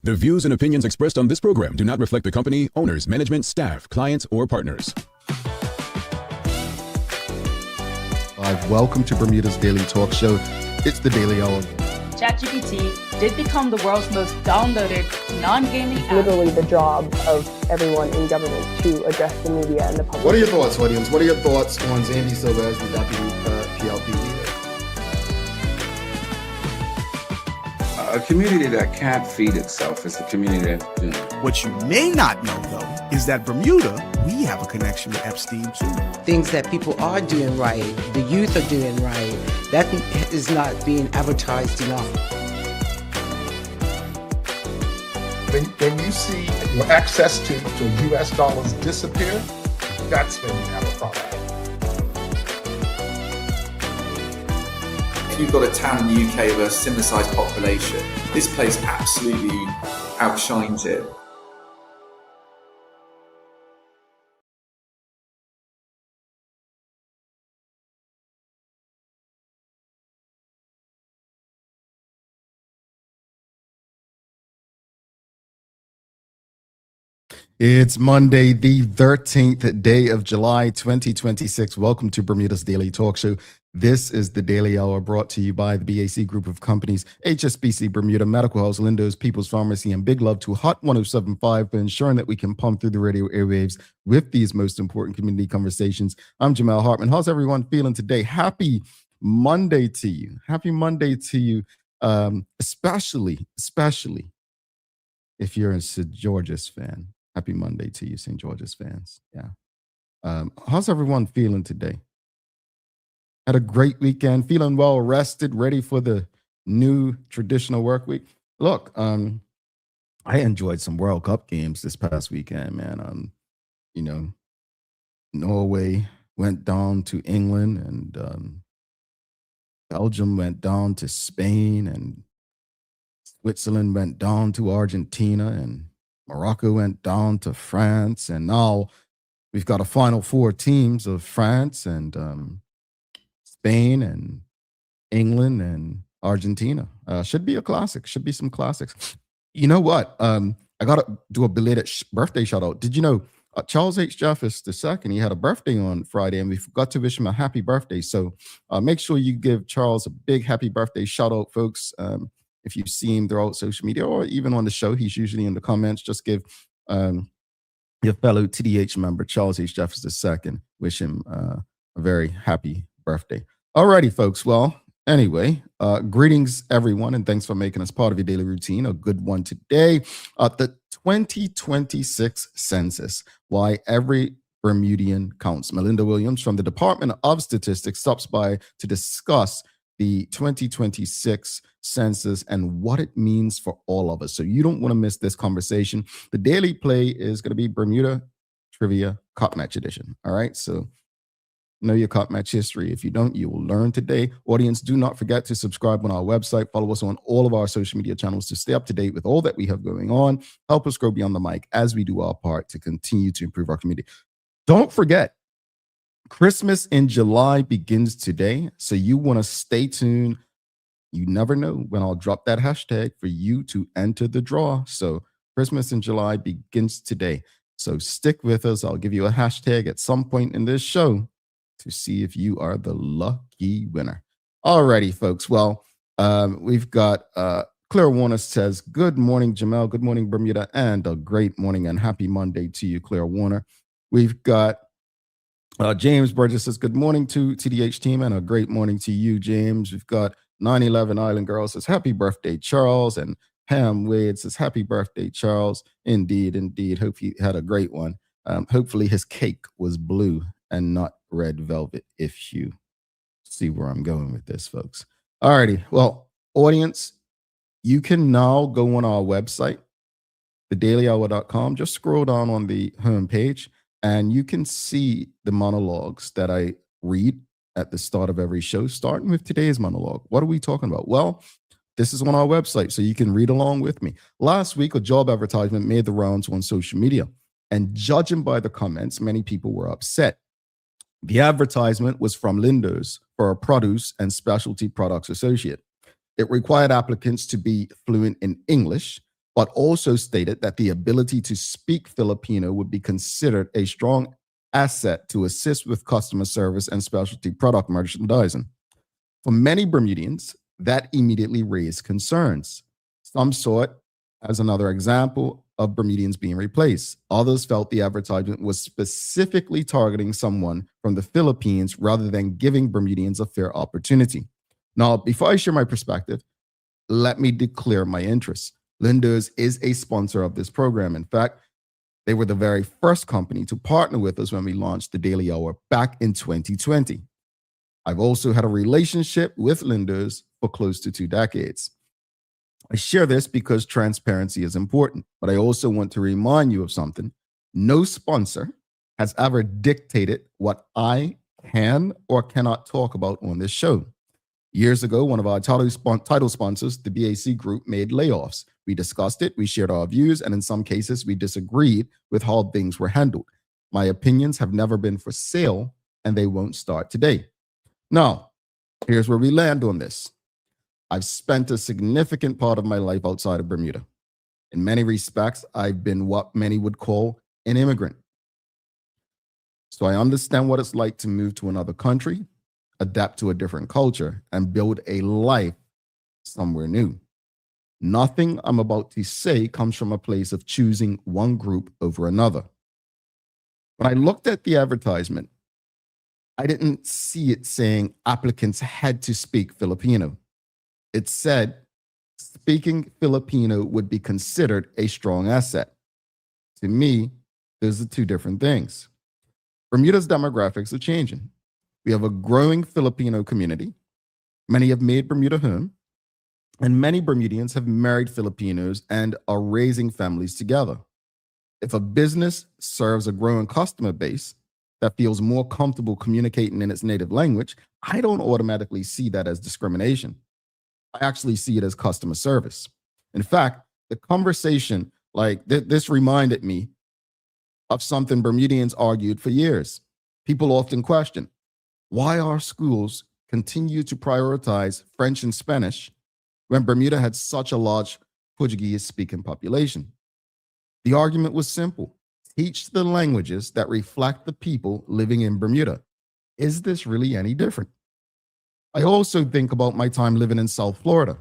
The views and opinions expressed on this program do not reflect the company, owners, management, staff, clients, or partners. Welcome to Bermuda's Daily Talk Show. It's the Daily Hour. ChatGPT did become the world's most downloaded non-gaming app. Literally the job of everyone in government to address the media and the public. What are your thoughts, audience? What are your thoughts on Zandy Silva as the deputy PLP leader? A community that can't feed itself is a community that doing. What you may not know, though, is that Bermuda, we have a connection with Epstein, too. Things that people are doing right, the youth are doing right, that is not being advertised enough. When you see your access to U.S. dollars disappear, that's when you have a problem. You've got a town in the UK with a similar sized population. This place absolutely outshines it. It's Monday, the 13th day of July, 2026. Welcome to Bermuda's Daily Talk Show. This is the Daily Hour brought to you by the BAC Group of Companies, HSBC Bermuda, Medical House, Lindo's, People's Pharmacy, and big love to Hot 107.5 for ensuring that we can pump through the radio airwaves with these most important community conversations. I'm Jamal Hartman. How's everyone feeling today? Happy Monday to you. Happy Monday to you, especially if you're a St. George's fan. Happy Monday to you, St. George's fans. Yeah. How's everyone feeling today? Had a great weekend, feeling well rested, ready for the new traditional work week. Look, I enjoyed some World Cup games this past weekend, man. Norway went down to England, and Belgium went down to Spain, and Switzerland went down to Argentina, and Morocco went down to France, and now we've got a final four teams of France and Spain and England and Argentina. Should be a classic. Should be some classics. You know what? I got to do a belated birthday shout out. Did you know Charles H. Jeffers II, he had a birthday on Friday, and we forgot to wish him a happy birthday. So make sure you give Charles a big happy birthday shout out, folks. If you see him throughout social media or even on the show, he's usually in the comments. Just give your fellow TDH member, Charles H. Jeffers II, wish him a very happy birthday. Alrighty, folks. Well, anyway, greetings, everyone, and thanks for making us part of your daily routine. A good one today. The 2026 Census, why every Bermudian counts. Melinda Williams from the Department of Statistics stops by to discuss the 2026 census and what it means for all of us. So you don't want to miss this conversation. The daily play is going to be Bermuda Trivia Cup Match Edition. All right. So know your cup match history. If you don't, you will learn today. Audience, do not forget to subscribe on our website. Follow us on all of our social media channels to stay up to date with all that we have going on. Help us grow beyond the mic as we do our part to continue to improve our community. Don't forget, Christmas in July begins today, so you want to stay tuned. You never know when I'll drop that hashtag for you to enter the draw. So Christmas in July begins today. So stick with us. I'll give you a hashtag at some point in this show to see if you are the lucky winner. Alrighty, folks. Well, we've got Claire Warner says, good morning, Jamel. Good morning, Bermuda, and a great morning and happy Monday to you, Claire Warner. We've got James Burgess says, good morning to TDH team and a great morning to you, James. We've got 911 Island Girl says, happy birthday, Charles. And Pam Wade says, happy birthday, Charles. Indeed, indeed. Hope he had a great one. Hopefully his cake was blue and not red velvet, if you see where I'm going with this, folks. All righty. Well, audience, you can now go on our website, thedailyhour.com. Just scroll down on the homepage, and you can see the monologues that I read at the start of every show, starting with today's monologue. What are we talking about? Well, this is on our website, so you can read along with me. Last week, a job advertisement made the rounds on social media, and judging by the comments, many people were upset. The advertisement was from Lindo's for a produce and specialty products associate. It required applicants to be fluent in English, but also stated that the ability to speak Filipino would be considered a strong asset to assist with customer service and specialty product merchandising. For many Bermudians, that immediately raised concerns. Some saw it as another example of Bermudians being replaced. Others felt the advertisement was specifically targeting someone from the Philippines rather than giving Bermudians a fair opportunity. Now, before I share my perspective, let me declare my interest. Linda's is a sponsor of this program. In fact, they were the very first company to partner with us when we launched the Daily Hour back in 2020. I've also had a relationship with Linda's for close to 2 decades. I share this because transparency is important, but I also want to remind you of something. No sponsor has ever dictated what I can or cannot talk about on this show. Years ago, one of our title sponsors, the BAC Group, made layoffs. We discussed it, we shared our views, and in some cases, we disagreed with how things were handled. My opinions have never been for sale, and they won't start today. Now, here's where we land on this. I've spent a significant part of my life outside of Bermuda. In many respects, I've been what many would call an immigrant. So I understand what it's like to move to another country, adapt to a different culture, and build a life somewhere new. Nothing I'm about to say comes from a place of choosing one group over another. When I looked at the advertisement, I didn't see it saying applicants had to speak Filipino. It said speaking Filipino would be considered a strong asset. To me, those are two different things. Bermuda's demographics are changing. We have a growing Filipino community. Many have made Bermuda home, and many Bermudians have married Filipinos and are raising families together. If a business serves a growing customer base that feels more comfortable communicating in its native language, I don't automatically see that as discrimination. I actually see it as customer service. In fact, the conversation like this reminded me of something Bermudians argued for years. People often question, why our schools continue to prioritize French and Spanish when Bermuda had such a large Portuguese-speaking population? The argument was simple. Teach the languages that reflect the people living in Bermuda. Is this really any different? I also think about my time living in South Florida.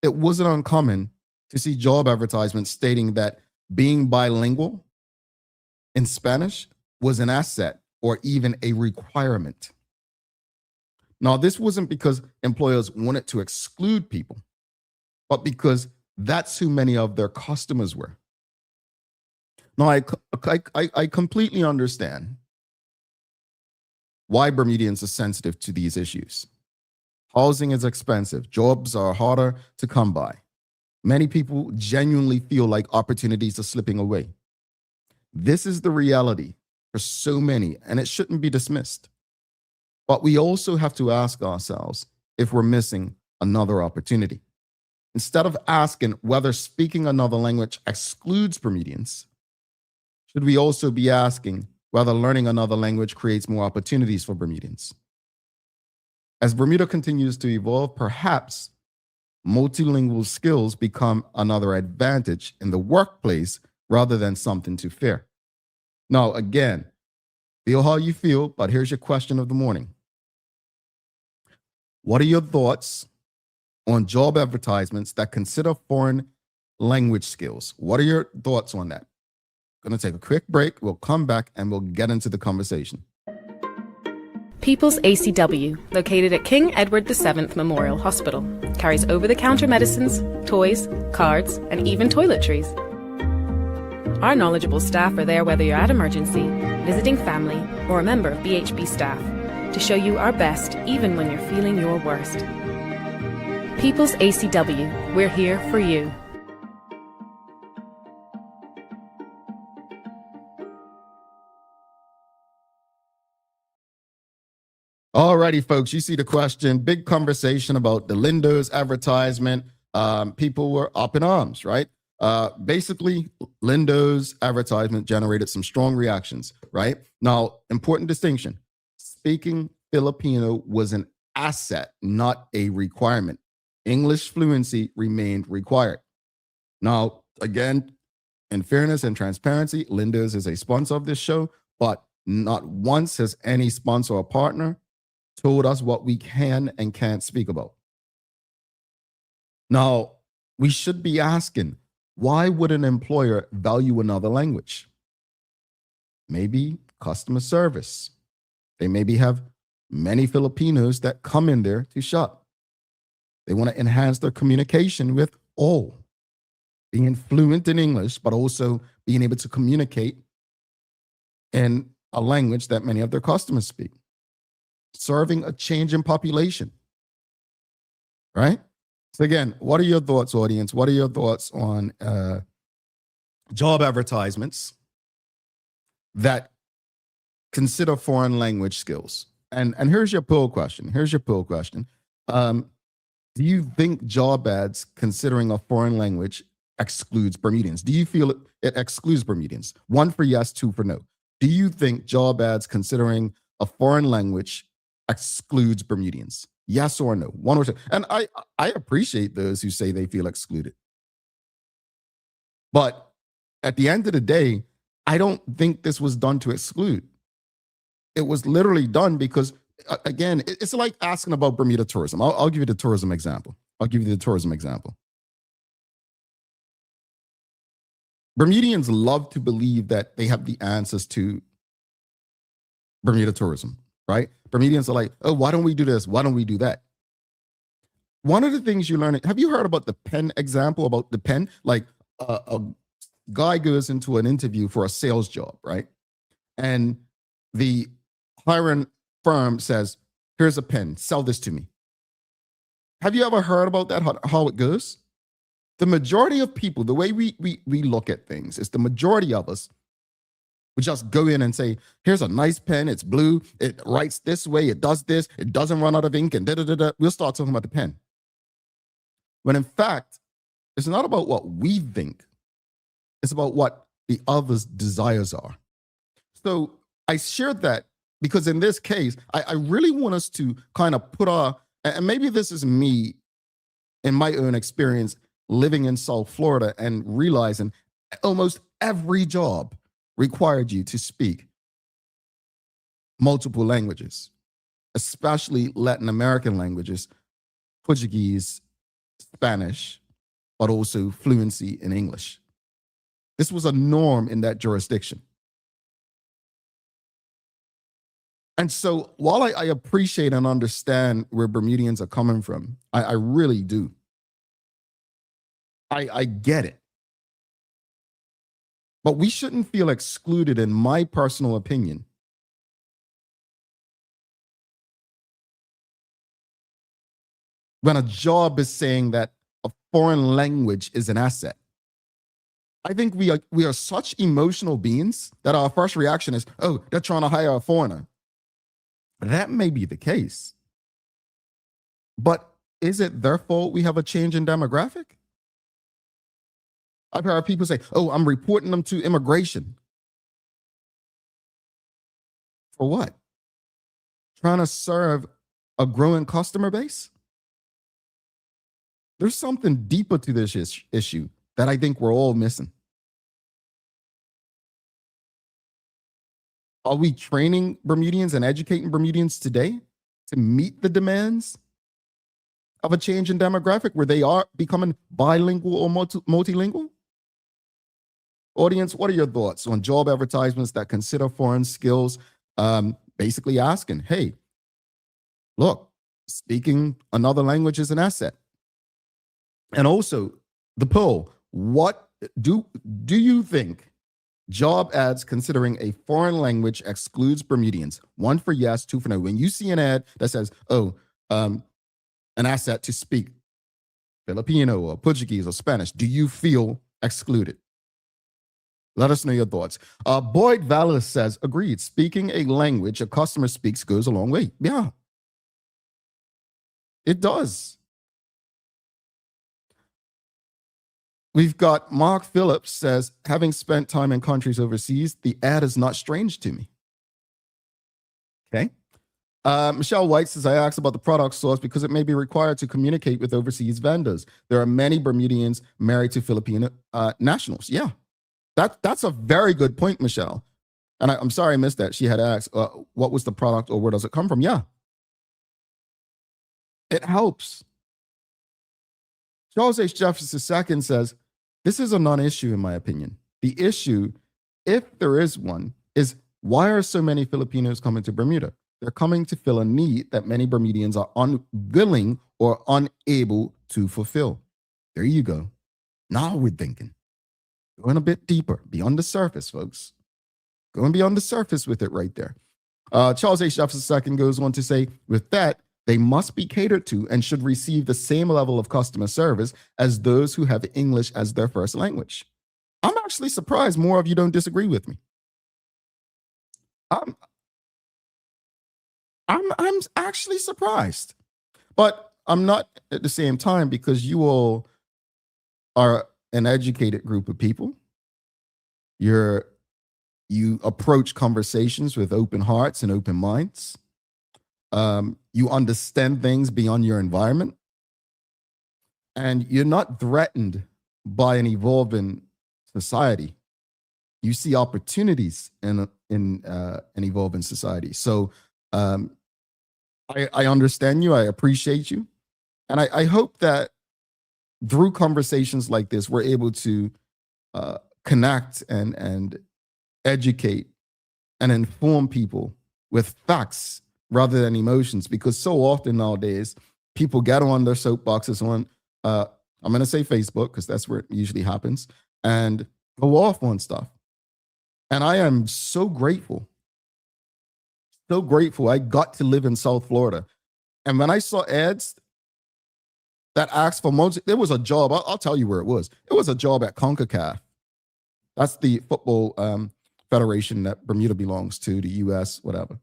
It wasn't uncommon to see job advertisements stating that being bilingual in Spanish was an asset or even a requirement. Now, this wasn't because employers wanted to exclude people, but because that's who many of their customers were. Now, I completely understand why Bermudians are sensitive to these issues. Housing is expensive. Jobs are harder to come by. Many people genuinely feel like opportunities are slipping away. This is the reality for so many, and it shouldn't be dismissed. But we also have to ask ourselves if we're missing another opportunity. Instead of asking whether speaking another language excludes Bermudians, should we also be asking whether learning another language creates more opportunities for Bermudians? As Bermuda continues to evolve, perhaps multilingual skills become another advantage in the workplace rather than something to fear. Now, again, feel how you feel, but here's your question of the morning. What are your thoughts on job advertisements that consider foreign language skills? What are your thoughts on that? Going to take a quick break. We'll come back and we'll get into the conversation. People's ACW, located at King Edward VII Memorial Hospital, carries over-the-counter medicines, toys, cards, and even toiletries. Our knowledgeable staff are there whether you're at emergency, visiting family, or a member of BHB staff, to show you our best even when you're feeling your worst. People's ACW, we're here for you. Alrighty, folks, you see the question. Big conversation about the Linda's advertisement. People were up in arms, right? Basically, Linda's advertisement generated some strong reactions, right? Now, important distinction. Speaking Filipino was an asset, not a requirement. English fluency remained required. Now, again, in fairness and transparency, Linda's is a sponsor of this show, but not once has any sponsor or partner told us what we can and can't speak about. Now, we should be asking, why would an employer value another language? Maybe customer service. They maybe have many Filipinos that come in there to shop. They want to enhance their communication with all, being fluent in English, but also being able to communicate in a language that many of their customers speak. Serving a changing population, right? So again, what are your thoughts, audience? What are your thoughts on job advertisements that consider foreign language skills? And here's your poll question. Do you think job ads considering a foreign language excludes Bermudians? Do you feel it excludes Bermudians? 1 for yes, 2 for no. Do you think job ads considering a foreign language excludes Bermudians? Yes or no? 1 or 2. And I appreciate those who say they feel excluded. But at the end of the day, I don't think this was done to exclude. It was literally done because, again, it's like asking about Bermuda tourism. I'll give you the tourism example. Bermudians love to believe that they have the answers to Bermuda tourism, right? Bermudians are like, oh, why don't we do this? Why don't we do that? One of the things you learn, have you heard about the pen example, about the pen? Like a guy goes into an interview for a sales job, right? And the hiring firm says, here's a pen, sell this to me. Have you ever heard about that, how it goes? The majority of people, the way we look at things is the majority of us would just go in and say, here's a nice pen, it's blue, it writes this way, it does this, it doesn't run out of ink, and da-da-da-da. We'll start talking about the pen. When in fact, it's not about what we think, it's about what the other's desires are. So I shared that because in this case, I really want us to kind of put and maybe this is me in my own experience living in South Florida and realizing almost every job required you to speak multiple languages, especially Latin American languages, Portuguese, Spanish, but also fluency in English. This was a norm in that jurisdiction. And so while I appreciate and understand where Bermudians are coming from, I really do. I get it. But we shouldn't feel excluded, in my personal opinion, when a job is saying that a foreign language is an asset. I think we are such emotional beings that our first reaction is, oh, they're trying to hire a foreigner. That may be the case. But is it their fault we have a change in demographic? I've heard people say, oh, I'm reporting them to immigration. For what? Trying to serve a growing customer base? There's something deeper to this issue that I think we're all missing. Are we training Bermudians and educating Bermudians today to meet the demands of a change in demographic where they are becoming bilingual or multilingual? Audience, what are your thoughts on job advertisements that consider foreign skills? Basically asking, hey, look, speaking another language is an asset. And also the poll, what do you think job ads considering a foreign language excludes Bermudians? 1 for yes, 2 for no. When you see an ad that says, oh, an asset to speak Filipino or Portuguese or Spanish, do you feel excluded? Let us know your thoughts. Boyd Vallis says, agreed. Speaking a language a customer speaks goes a long way. Yeah, it does. We've got Mark Phillips says, having spent time in countries overseas, the ad is not strange to me. Okay. Michelle White says, I asked about the product source because it may be required to communicate with overseas vendors. There are many Bermudians married to Filipino nationals. Yeah, that's a very good point, Michelle. And I'm sorry I missed that. She had asked, what was the product or where does it come from? Yeah, it helps. Charles H. Jefferson II says, this is a non-issue in my opinion. The issue, if there is one, is why are so many Filipinos coming to Bermuda? They're coming to fill a need that many Bermudians are unwilling or unable to fulfill. There you go. Now we're thinking. Going a bit deeper, beyond the surface, folks. Going beyond the surface with it right there. Charles H. Jefferson II goes on to say, with that, they must be catered to and should receive the same level of customer service as those who have English as their first language. I'm actually surprised more of you don't disagree with me. I'm actually surprised, but I'm not at the same time, because you all are an educated group of people. You approach conversations with open hearts and open minds. You understand things beyond your environment, and you're not threatened by an evolving society. You see opportunities in an evolving society. So I understand you. I appreciate you. And I hope that through conversations like this, we're able to connect and educate and inform people with facts rather than emotions, because so often nowadays people get on their soapboxes on, I'm going to say Facebook, because that's where it usually happens, and go off on stuff. And I am so grateful I got to live in South Florida. And when I saw ads that asked for there was a job, I'll tell you where it was. It was a job at CONCACAF. That's the football federation that Bermuda belongs to, the US, whatever.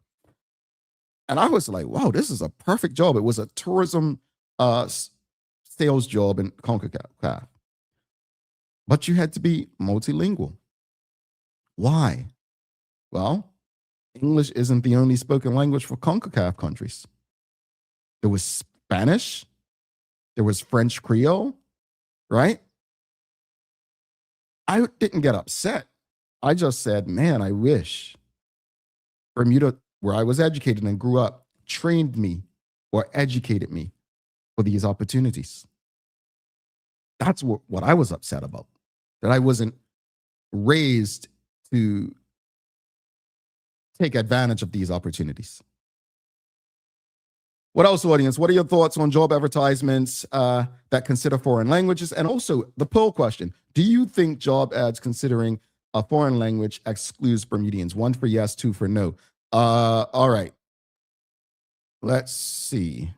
And I was like, wow, this is a perfect job. It was a tourism sales job in CONCACAF. But you had to be multilingual. Why? Well, English isn't the only spoken language for CONCACAF countries. There was Spanish. There was French Creole, right? I didn't get upset. I just said, man, I wish Bermuda, where I was educated and grew up, trained me or educated me for these opportunities. That's what I was upset about, that I wasn't raised to take advantage of these opportunities. What else, audience? What are your thoughts on job advertisements that consider foreign languages? And also the poll question, do you think job ads considering a foreign language excludes Bermudians? 1 for yes, 2 for no. All right. Let's see.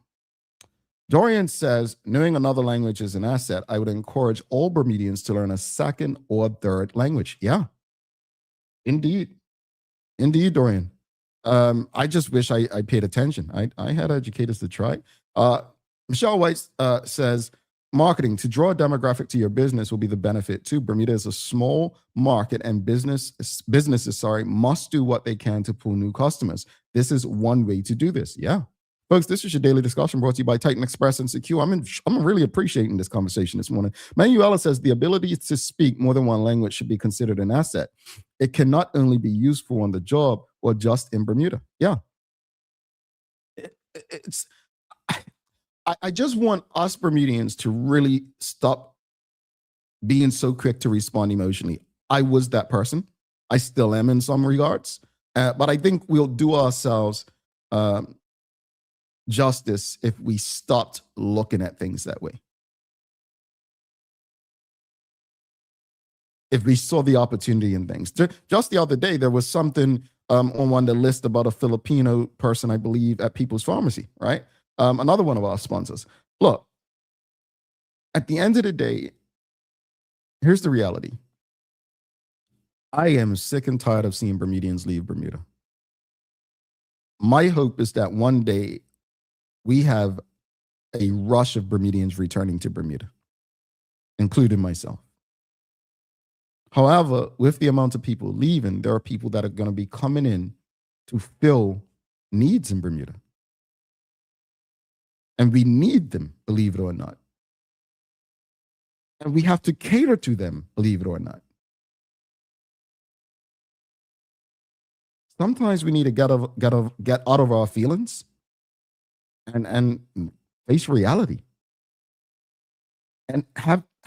Dorian says, knowing another language is an asset. I would encourage all Bermudians to learn a second or third language. Yeah, indeed. Indeed, Dorian. I just wish I paid attention. I had educators to try. Michelle White says, marketing to draw a demographic to your business will be the benefit too. Bermuda is a small market, and businesses must do what they can to pull new customers. This is one way to do this. Yeah. Folks, this is your daily discussion brought to you by Titan Express and Secure. I'm really appreciating this conversation this morning. Manuela says the ability to speak more than one language should be considered an asset. It can not only be useful on the job or just in Bermuda. Yeah. I just want us Bermudians to really stop being so quick to respond emotionally. I was that person. I still am in some regards. But I think we'll do ourselves justice if we stopped looking at things that way. If we saw the opportunity in things. Just the other day, there was something on one of the list about a Filipino person, I believe, at People's Pharmacy, right? Another one of our sponsors. Look, at the end of the day, here's the reality. I am sick and tired of seeing Bermudians leave Bermuda. My hope is that one day we have a rush of Bermudians returning to Bermuda, including myself. However, with the amount of people leaving, there are people that are going to be coming in to fill needs in Bermuda. And we need them, believe it or not. And we have to cater to them, believe it or not. Sometimes we need to get out of our feelings and face reality. And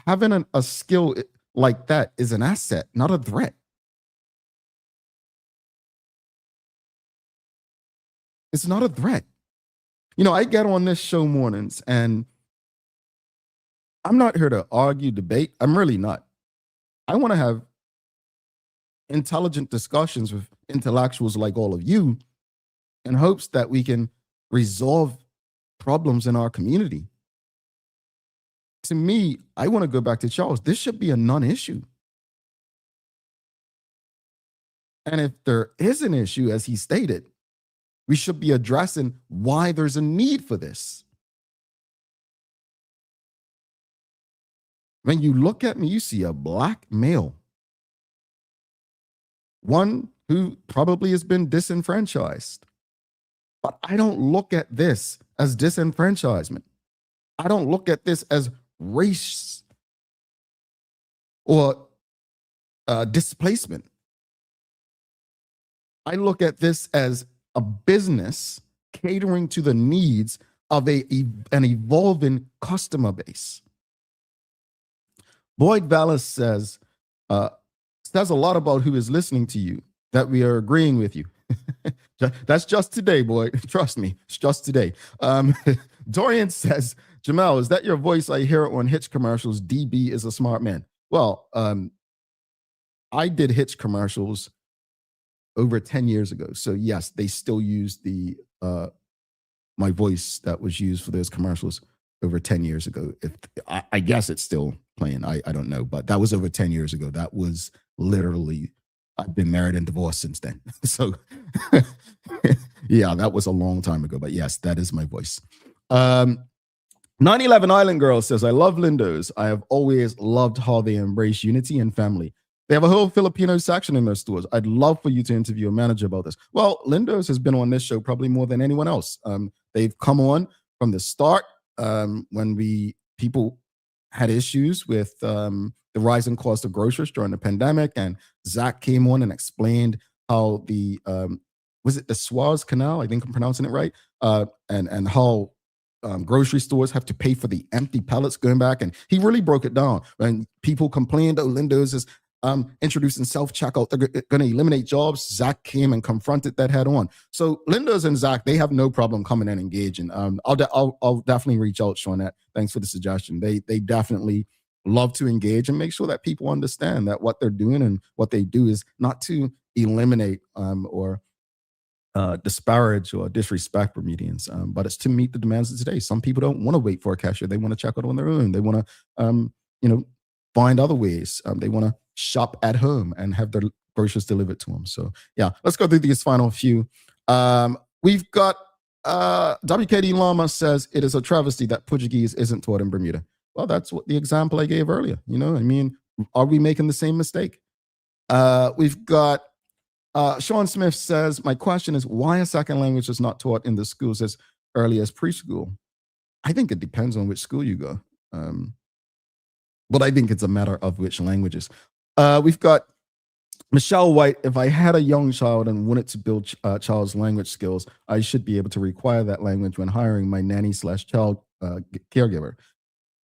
having a skill like that is an asset, not a threat. It's not a threat. I get on this show mornings and I'm not here to argue, debate. I'm really not. I want to have intelligent discussions with intellectuals like all of you in hopes that we can resolve problems in our community. To me, I want to go back to Charles. This should be a non-issue. And if there is an issue, as he stated, we should be addressing why there's a need for this. When you look at me, you see a black male, one who probably has been disenfranchised. But I don't look at this as disenfranchisement. I don't look at this as race or displacement. I look at this as a business catering to the needs of an evolving customer base. Boyd Vallis says a lot about who is listening to you, that we are agreeing with you. That's just today, boy. Trust me, it's just today. Dorian says, Jamal, is that your voice? I hear it on Hitch commercials. DB is a smart man. Well, I did Hitch commercials over 10 years ago. So yes, they still use the my voice that was used for those commercials over 10 years ago. I guess it's still playing. I don't know, but that was over 10 years ago. That was literally, I've been married and divorced since then. So yeah, that was a long time ago, but yes, that is my voice. 911 Island Girl says, I love Lindo's. I have always loved how they embrace unity and family. They have a whole Filipino section in their stores. I'd love for you to interview a manager about this. Well, Lindo's has been on this show probably more than anyone else. They've come on from the start when people had issues with the rising cost of groceries during the pandemic, and Zach came on and explained how the was it the Suez Canal? I think I'm pronouncing it right. And how grocery stores have to pay for the empty pallets going back, and he really broke it down. When people complained, "Oh, Lindo's is introducing self-checkout, they're going to eliminate jobs," Zach came and confronted that head on. So Lindo's and Zach, they have no problem coming and engaging. I'll definitely reach out, Shawnette. Thanks for the suggestion. They definitely love to engage and make sure that people understand that what they're doing and what they do is not to eliminate or disparage or disrespect Bermudians, but it's to meet the demands of today. Some people don't want to wait for a cashier. They want to check out on their own. They want to, find other ways. They want to shop at home and have their groceries delivered to them. So yeah, let's go through these final few. We've got WKD Lama says, it is a travesty that Portuguese isn't taught in Bermuda. Well, that's what the example I gave earlier. Are we making the same mistake? We've got Sean Smith says, my question is, why a second language is not taught in the schools as early as preschool? I think it depends on which school you go. But I think it's a matter of which languages. We've got Michelle White. If I had a young child and wanted to build child's language skills, I should be able to require that language when hiring my nanny/child caregiver.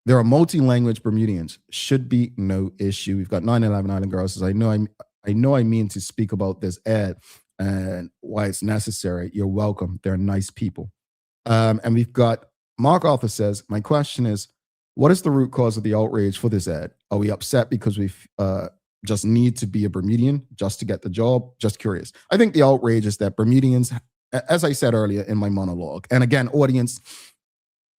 There are multi-language Bermudians. Should be no issue. We've got 911 Island Girls says, I know I mean to speak about this ad and why it's necessary. You're welcome. They're nice people. And we've got Mark Arthur says, my question is, what is the root cause of the outrage for this ad? Are we upset because we just need to be a Bermudian just to get the job? Just curious. I think the outrage is that Bermudians, as I said earlier in my monologue, and again, audience,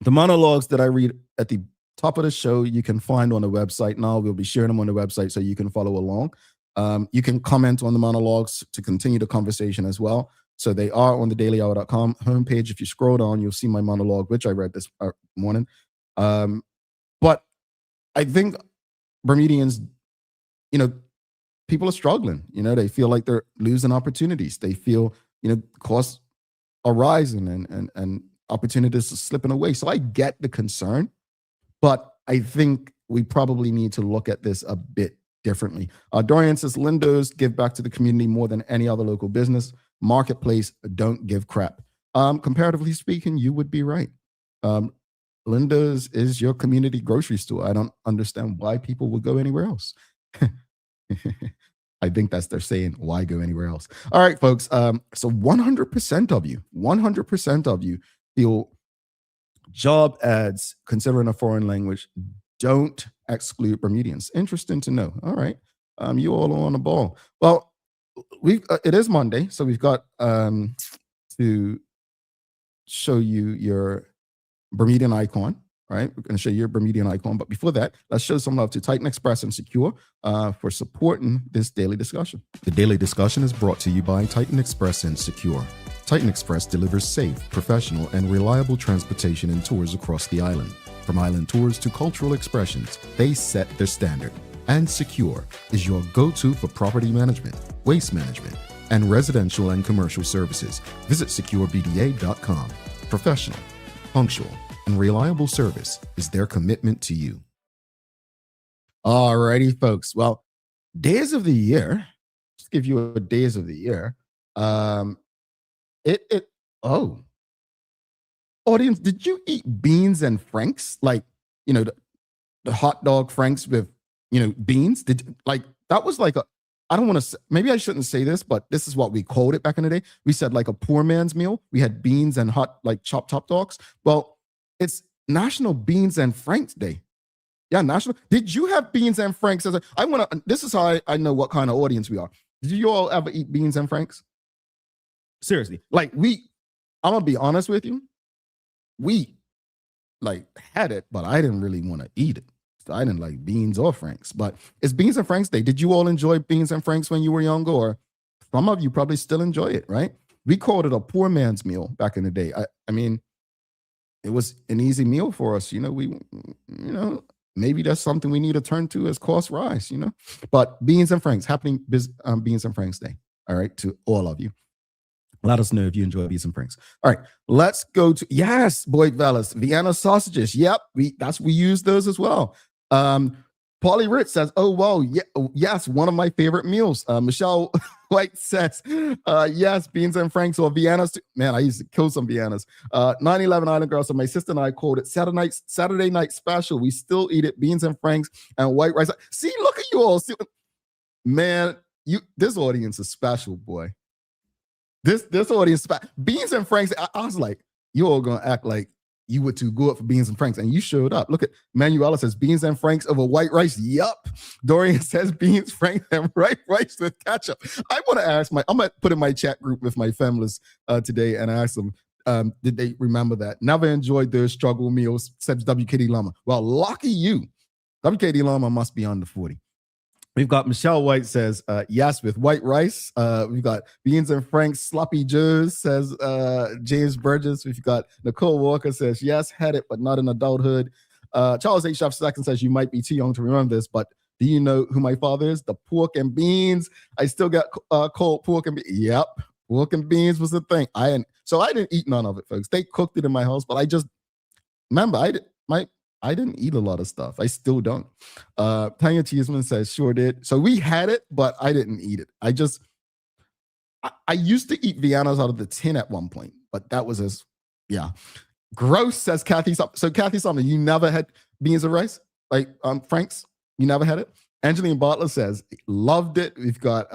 the monologues that I read at the top of the show, you can find on the website now. We'll be sharing them on the website so you can follow along. You can comment on the monologues to continue the conversation as well. So they are on the dailyhour.com homepage. If you scroll down, you'll see my monologue, which I read this morning. But I think Bermudians, people are struggling. They feel like they're losing opportunities. They feel, costs are rising and opportunities are slipping away. So I get the concern, but I think we probably need to look at this a bit differently. Dorian says, Lindo's give back to the community more than any other local business. Marketplace don't give crap. Comparatively speaking, you would be right. Linda's is your community grocery store. I don't understand why people would go anywhere else. I think that's they're saying, why go anywhere else? All right, folks. So 100% of you feel job ads considering a foreign language don't exclude Bermudians. Interesting to know. All right. You all are on the ball. Well, it is Monday, so we've got to show you your Bermudian icon, right? We're going to show you your Bermudian icon. But before that, let's show some love to Titan Express and Secure for supporting this daily discussion. The daily discussion is brought to you by Titan Express and Secure. Titan Express delivers safe, professional, and reliable transportation and tours across the island. From island tours to cultural expressions, they set their standard. And Secure is your go-to for property management, waste management, and residential and commercial services. Visit securebda.com. Professional, punctual, and reliable service is their commitment to you. Alrighty, folks. Well, days of the year, just give you a days of the year. Audience, did you eat beans and franks? Like, the hot dog franks with, beans? That was like I don't want to, maybe I shouldn't say this, but this is what we called it back in the day. We said like a poor man's meal. We had beans and chopped top dogs. Well, it's National Beans and Franks Day. Yeah, national. Did you have beans and franks? This is how I know what kind of audience we are. Did you all ever eat beans and franks? Seriously, I'm gonna be honest with you. We had it, but I didn't really want to eat it. So I didn't like beans or franks. But it's Beans and Franks Day. Did you all enjoy beans and franks when you were younger? Or some of you probably still enjoy it, right? We called it a poor man's meal back in the day. I mean, it was an easy meal for us. Maybe that's something we need to turn to as costs rise. But Beans and Franks, happening Beans and Franks Day. All right, to all of you. Let us know if you enjoy Beans and Franks. All right, let's go to, yes, Boyd Vallis, Vienna sausages. Yep, we use those as well. Polly Rich says, oh, wow, yes, one of my favorite meals. Michelle White says, yes, Beans and Franks or Viennas. Man, I used to kill some Viennas. 9/11 Island Girl, so my sister and I called it Saturday night special. We still eat it, Beans and Franks and white rice. See, look at you all. See, man, this audience is special, boy. This audience, Beans and Franks. I was like, you all gonna act like you were too good for Beans and Franks, and you showed up. Look at Manuela says Beans and Franks over white rice. Yup. Dorian says Beans, Franks, and white rice with ketchup. I want to ask I'm gonna put in my chat group with my families today and ask them, did they remember that? Never enjoyed their struggle meals, says WKD Lama. Well, lucky you. WKD Lama must be under 40. We've got Michelle White says, yes, with white rice. We've got Beans and Franks, Sloppy Joes, says James Burgess. We've got Nicole Walker says, yes, had it, but not in adulthood. Charles H. Chef II says, you might be too young to remember this, but do you know who my father is? The pork and beans. I still got cold pork and beans. Yep, pork and beans was the thing. I didn't eat none of it, folks. They cooked it in my house, but I just, remember, I didn't eat a lot of stuff. I still don't. Tanya Cheeseman says, sure did. So we had it, but I didn't eat it. I used to eat Viennas out of the tin at one point, but that was gross, says Kathy. So Kathy Sumner, you never had beans and rice? Franks? You never had it? Angeline Butler says, loved it. We've got,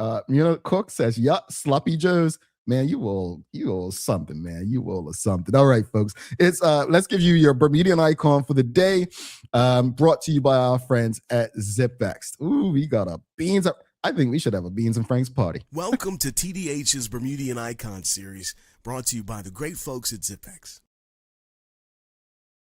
Cook says, yup, Sloppy Joes. Man, you all something, man. You all are something. All right, folks. It's let's give you your Bermudian icon for the day. Brought to you by our friends at ZipX. Ooh, we got a beans. I think we should have a Beans and Franks party. Welcome to TDH's Bermudian Icon series, brought to you by the great folks at ZipX.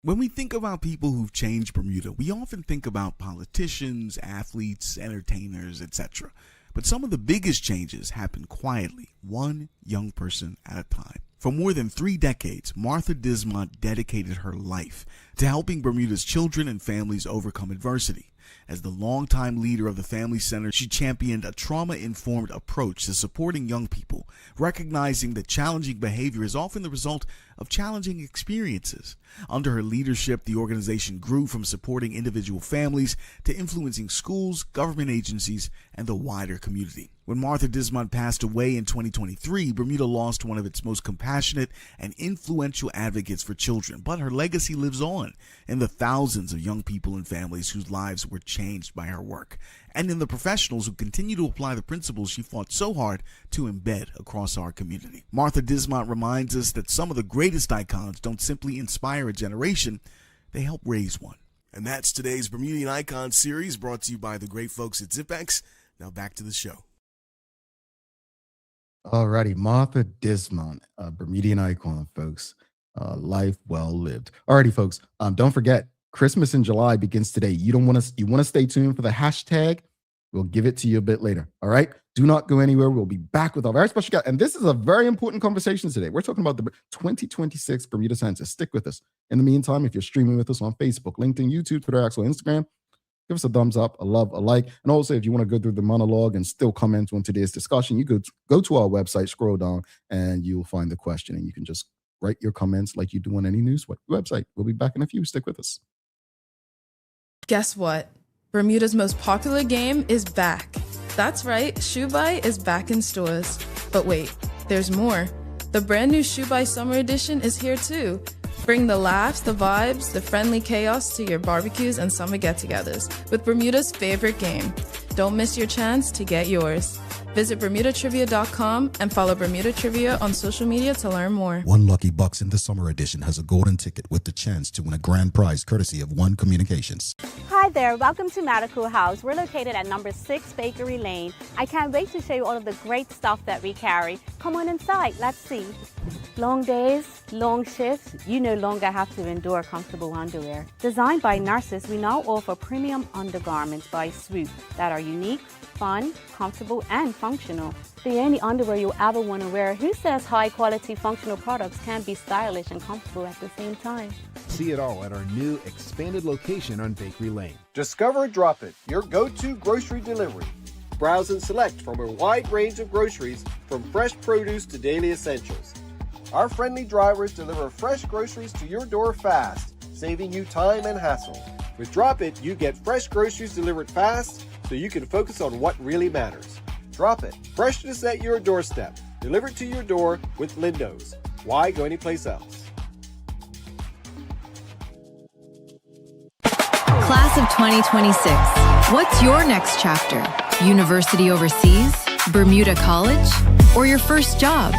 When we think about people who've changed Bermuda, we often think about politicians, athletes, entertainers, etc. But some of the biggest changes happen quietly, one young person at a time. For more than 3 decades, Martha Dismont dedicated her life to helping Bermuda's children and families overcome adversity. As the longtime leader of the Family Center, she championed a trauma-informed approach to supporting young people, recognizing that challenging behavior is often the result of challenging experiences. Under her leadership, the organization grew from supporting individual families to influencing schools, government agencies, and the wider community. When Martha Dismont passed away in 2023, Bermuda lost one of its most compassionate and influential advocates for children, but her legacy lives on in the thousands of young people and families whose lives were changed by her work, and in the professionals who continue to apply the principles she fought so hard to embed across our community. Martha Dismont reminds us that some of the greatest icons don't simply inspire a generation, they help raise one. And that's today's Bermudian Icon series, brought to you by the great folks at ZipX. Now back to the show. Alrighty, Martha Dismont, Bermudian icon, folks. Life well lived. Alrighty, folks. Don't forget, Christmas in July begins today. You want to stay tuned for the hashtag. We'll give it to you a bit later. All right. Do not go anywhere. We'll be back with our very special guest. And this is a very important conversation today. We're talking about the 2026 Bermuda Census. Stick with us. In the meantime, if you're streaming with us on Facebook, LinkedIn, YouTube, Twitter, X, or Instagram, give us a thumbs up, a love, a like. And also, if you want to go through the monologue and still comment on today's discussion, you could go to our website, scroll down, and you'll find the question. And you can just write your comments like you do on any news website. We'll be back in a few. Stick with us. Guess what? Bermuda's most popular game is back. That's right, Shoe Buy is back in stores. But wait, there's more. The brand new Shoe Buy Summer Edition is here too. Bring the laughs, the vibes, the friendly chaos to your barbecues and summer get-togethers with Bermuda's favorite game. Don't miss your chance to get yours. Visit BermudaTrivia.com and follow Bermuda Trivia on social media to learn more. One Lucky Bucks in the summer edition has a golden ticket with the chance to win a grand prize courtesy of One Communications. Hi there, welcome to Medical House. We're located at number 6 Bakery Lane. I can't wait to show you all of the great stuff that we carry. Come on inside, let's see. Long days, long shifts, you no longer have to endure comfortable underwear. Designed by nurses, we now offer premium undergarments by Swoop that are unique, fun, comfortable, and functional. The only underwear you'll ever want to wear. Who says high-quality functional products can't be stylish and comfortable at the same time? See it all at our new expanded location on Bakery Lane. Discover Drop It, your go-to grocery delivery. Browse and select from a wide range of groceries, from fresh produce to daily essentials. Our friendly drivers deliver fresh groceries to your door fast, saving you time and hassle. With Drop It, you get fresh groceries delivered fast, so you can focus on what really matters. Drop It. Freshness at your doorstep. Delivered to your door with Lindo's. Why go anyplace else? Class of 2026. What's your next chapter? University overseas? Bermuda College? Or your first job?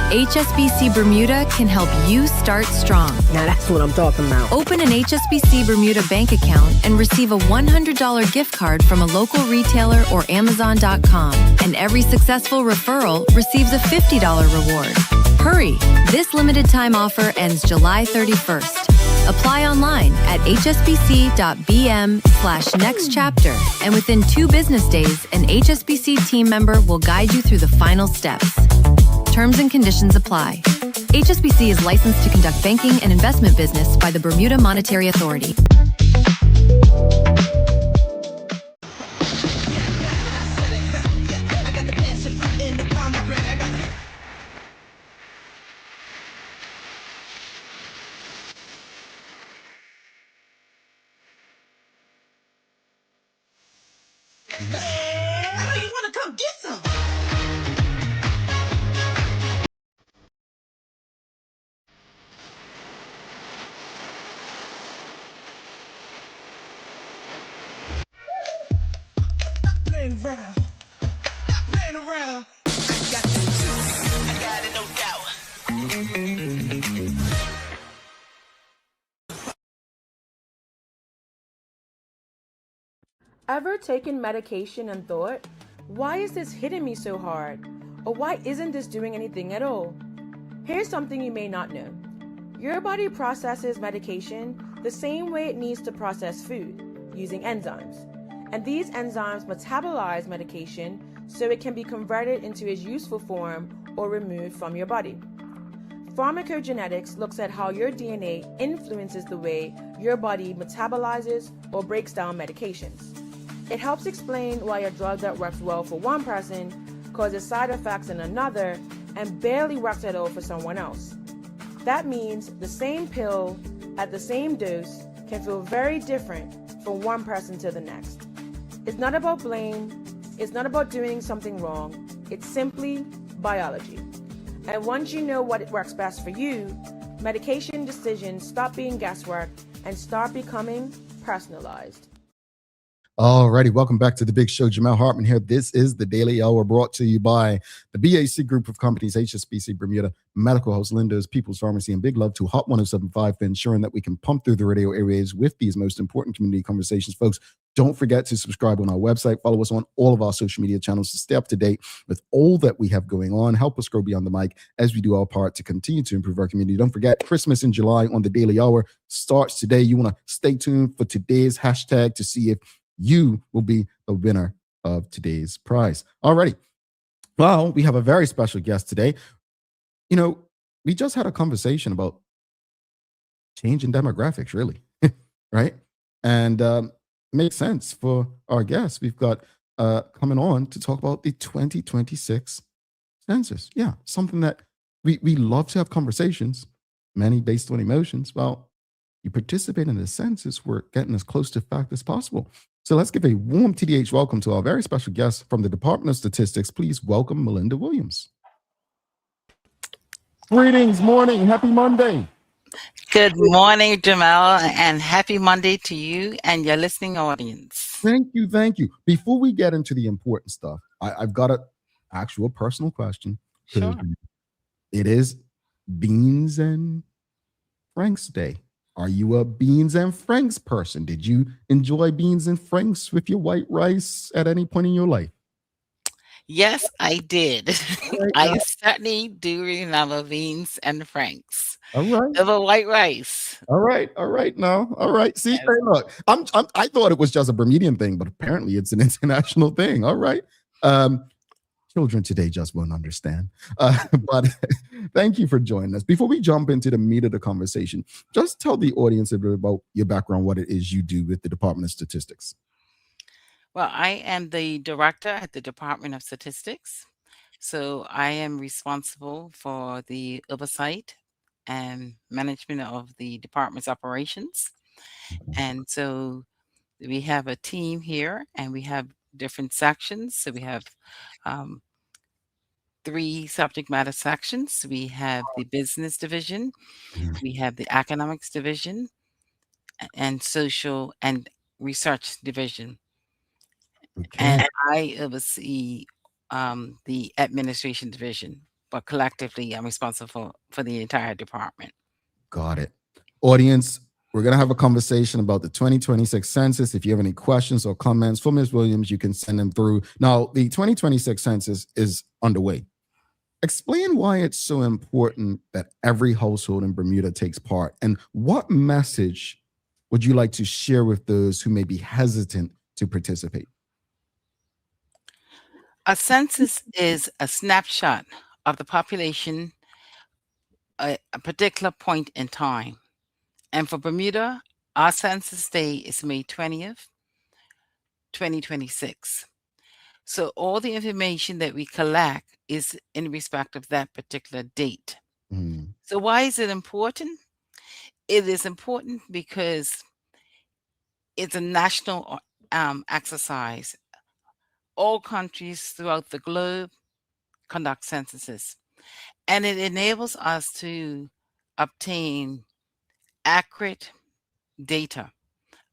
HSBC Bermuda can help you start strong. Now that's what I'm talking about. Open an HSBC Bermuda bank account and receive a $100 gift card from a local retailer or Amazon.com. And every successful referral receives a $50 reward. Hurry! This limited time offer ends July 31st. Apply online at hsbc.bm/nextchapter, and within 2 business days, an HSBC team member will guide you through the final steps. Terms and conditions apply. HSBC is licensed to conduct banking and investment business by the Bermuda Monetary Authority. Hey, you want to come get some? Playing around. I got the juice. I got it, no doubt. Ever taken medication and thought, why is this hitting me so hard? Or why isn't this doing anything at all? Here's something you may not know. Your body processes medication the same way it needs to process food, using enzymes. And these enzymes metabolize medication so it can be converted into its useful form or removed from your body. Pharmacogenetics looks at how your DNA influences the way your body metabolizes or breaks down medications. It helps explain why a drug that works well for one person causes side effects in another and barely works at all for someone else. That means the same pill at the same dose can feel very different from one person to the next. It's not about blame, it's not about doing something wrong, it's simply biology. And once you know what works best for you, medication decisions stop being guesswork and start becoming personalized. Alrighty, welcome back to the Big Show. Jamal Hartman here. This is the Daily Hour brought to you by the BAC Group of Companies, HSBC Bermuda, Medical House, Linda's, People's Pharmacy, and big love to Hot 107.5 for ensuring that we can pump through the radio airwaves with these most important community conversations. Folks, don't forget to subscribe on our website. Follow us on all of our social media channels to stay up to date with all that we have going on. Help us grow beyond the mic as we do our part to continue to improve our community. Don't forget, Christmas in July on the Daily Hour starts today. You want to stay tuned for today's hashtag to see if you will be the winner of today's prize. Alrighty. Well, we have a very special guest today. You know, we just had a conversation about changing demographics, really, right? And makes sense for our guests. We've got coming on to talk about the 2026 census. Yeah, something that we love to have conversations, many based on emotions. Well, you participate in the census, we're getting as close to fact as possible. So let's give a warm TDH welcome to our very special guest from the Department of Statistics. Please welcome Melinda Williams. Greetings, morning, happy Monday. Good morning, Jamal, and happy Monday to you and your listening audience. Thank you, thank you. Before we get into the important stuff, I've got an actual personal question. Sure. It is Beans and Franks Day. Are you a beans and franks person? Did you enjoy beans and franks with your white rice at any point in your life? Yes, I did. I certainly do remember beans and franks. All right. Over white rice. All right. Now, all right. See, hey, look, I thought it was just a Bermudian thing, but apparently it's an international thing. All right. Children today just won't understand. But thank you for joining us. Before we jump into the meat of the conversation, just tell the audience a bit about your background, what it is you do with the Department of Statistics. Well, I am the director at the Department of Statistics. So I am responsible for the oversight and management of the department's operations. And so we have a team here and we have different sections. So we have 3 subject matter sections. We have the business division, we have the economics division, and social and research division. Okay. And I oversee the administration division, but collectively I'm responsible for the entire department. Got it. Audience, we're going to have a conversation about the 2026 census. If you have any questions or comments for Ms. Williams, you can send them through. Now, the 2026 census is underway. Explain why it's so important that every household in Bermuda takes part, and what message would you like to share with those who may be hesitant to participate? A census is a snapshot of the population at a particular point in time. And for Bermuda, our census day is May 20th, 2026. So all the information that we collect is in respect of that particular date. So why is it important? It is important because it's a national exercise. All countries throughout the globe conduct censuses, and it enables us to obtain accurate data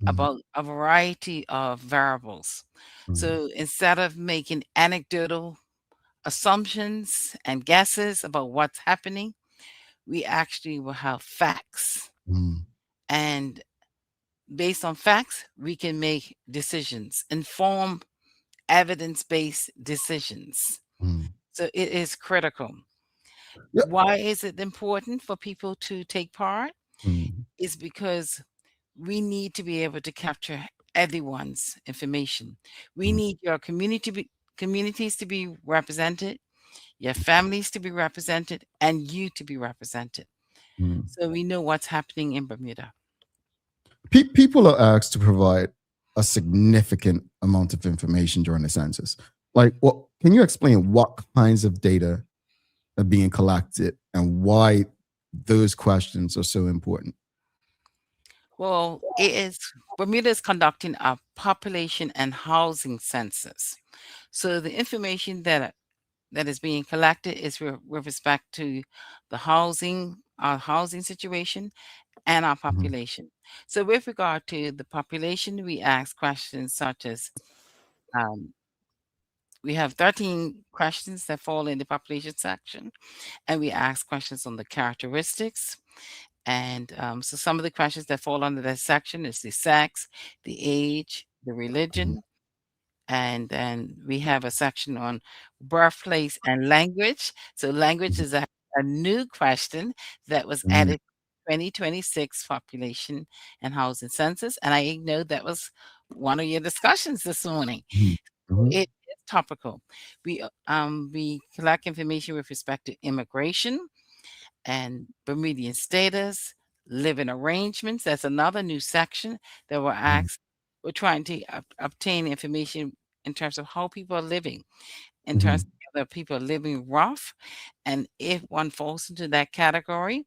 about a variety of variables. So instead of making anecdotal assumptions and guesses about what's happening, we actually will have facts. And based on facts, we can make decisions, informed, evidence-based decisions. So it is critical. Why is it important for people to take part? It's because we need to be able to capture everyone's information. We need your communities to be represented, your families to be represented, and you to be represented. Mm. So we know what's happening in Bermuda. People are asked to provide a significant amount of information during the census. Like, what can you explain what kinds of data are being collected and why those questions are so important? Well, Bermuda is conducting a population and housing census. So the information that is being collected is with respect to the our housing situation and our population. So with regard to the population, we ask questions such as, we have 13 questions that fall in the population section, and we ask questions on the characteristics. And so some of the questions that fall under that section is the sex, the age, the religion, and then we have a section on birthplace and language. So language is a new question that was added 2026 population and housing census. And I know that was one of your discussions this morning. It is topical. We collect information with respect to immigration and Bermudian status, living arrangements. That's another new section that we're asked. We're trying to obtain information in terms of how people are living, in terms of whether people are living rough. And if one falls into that category,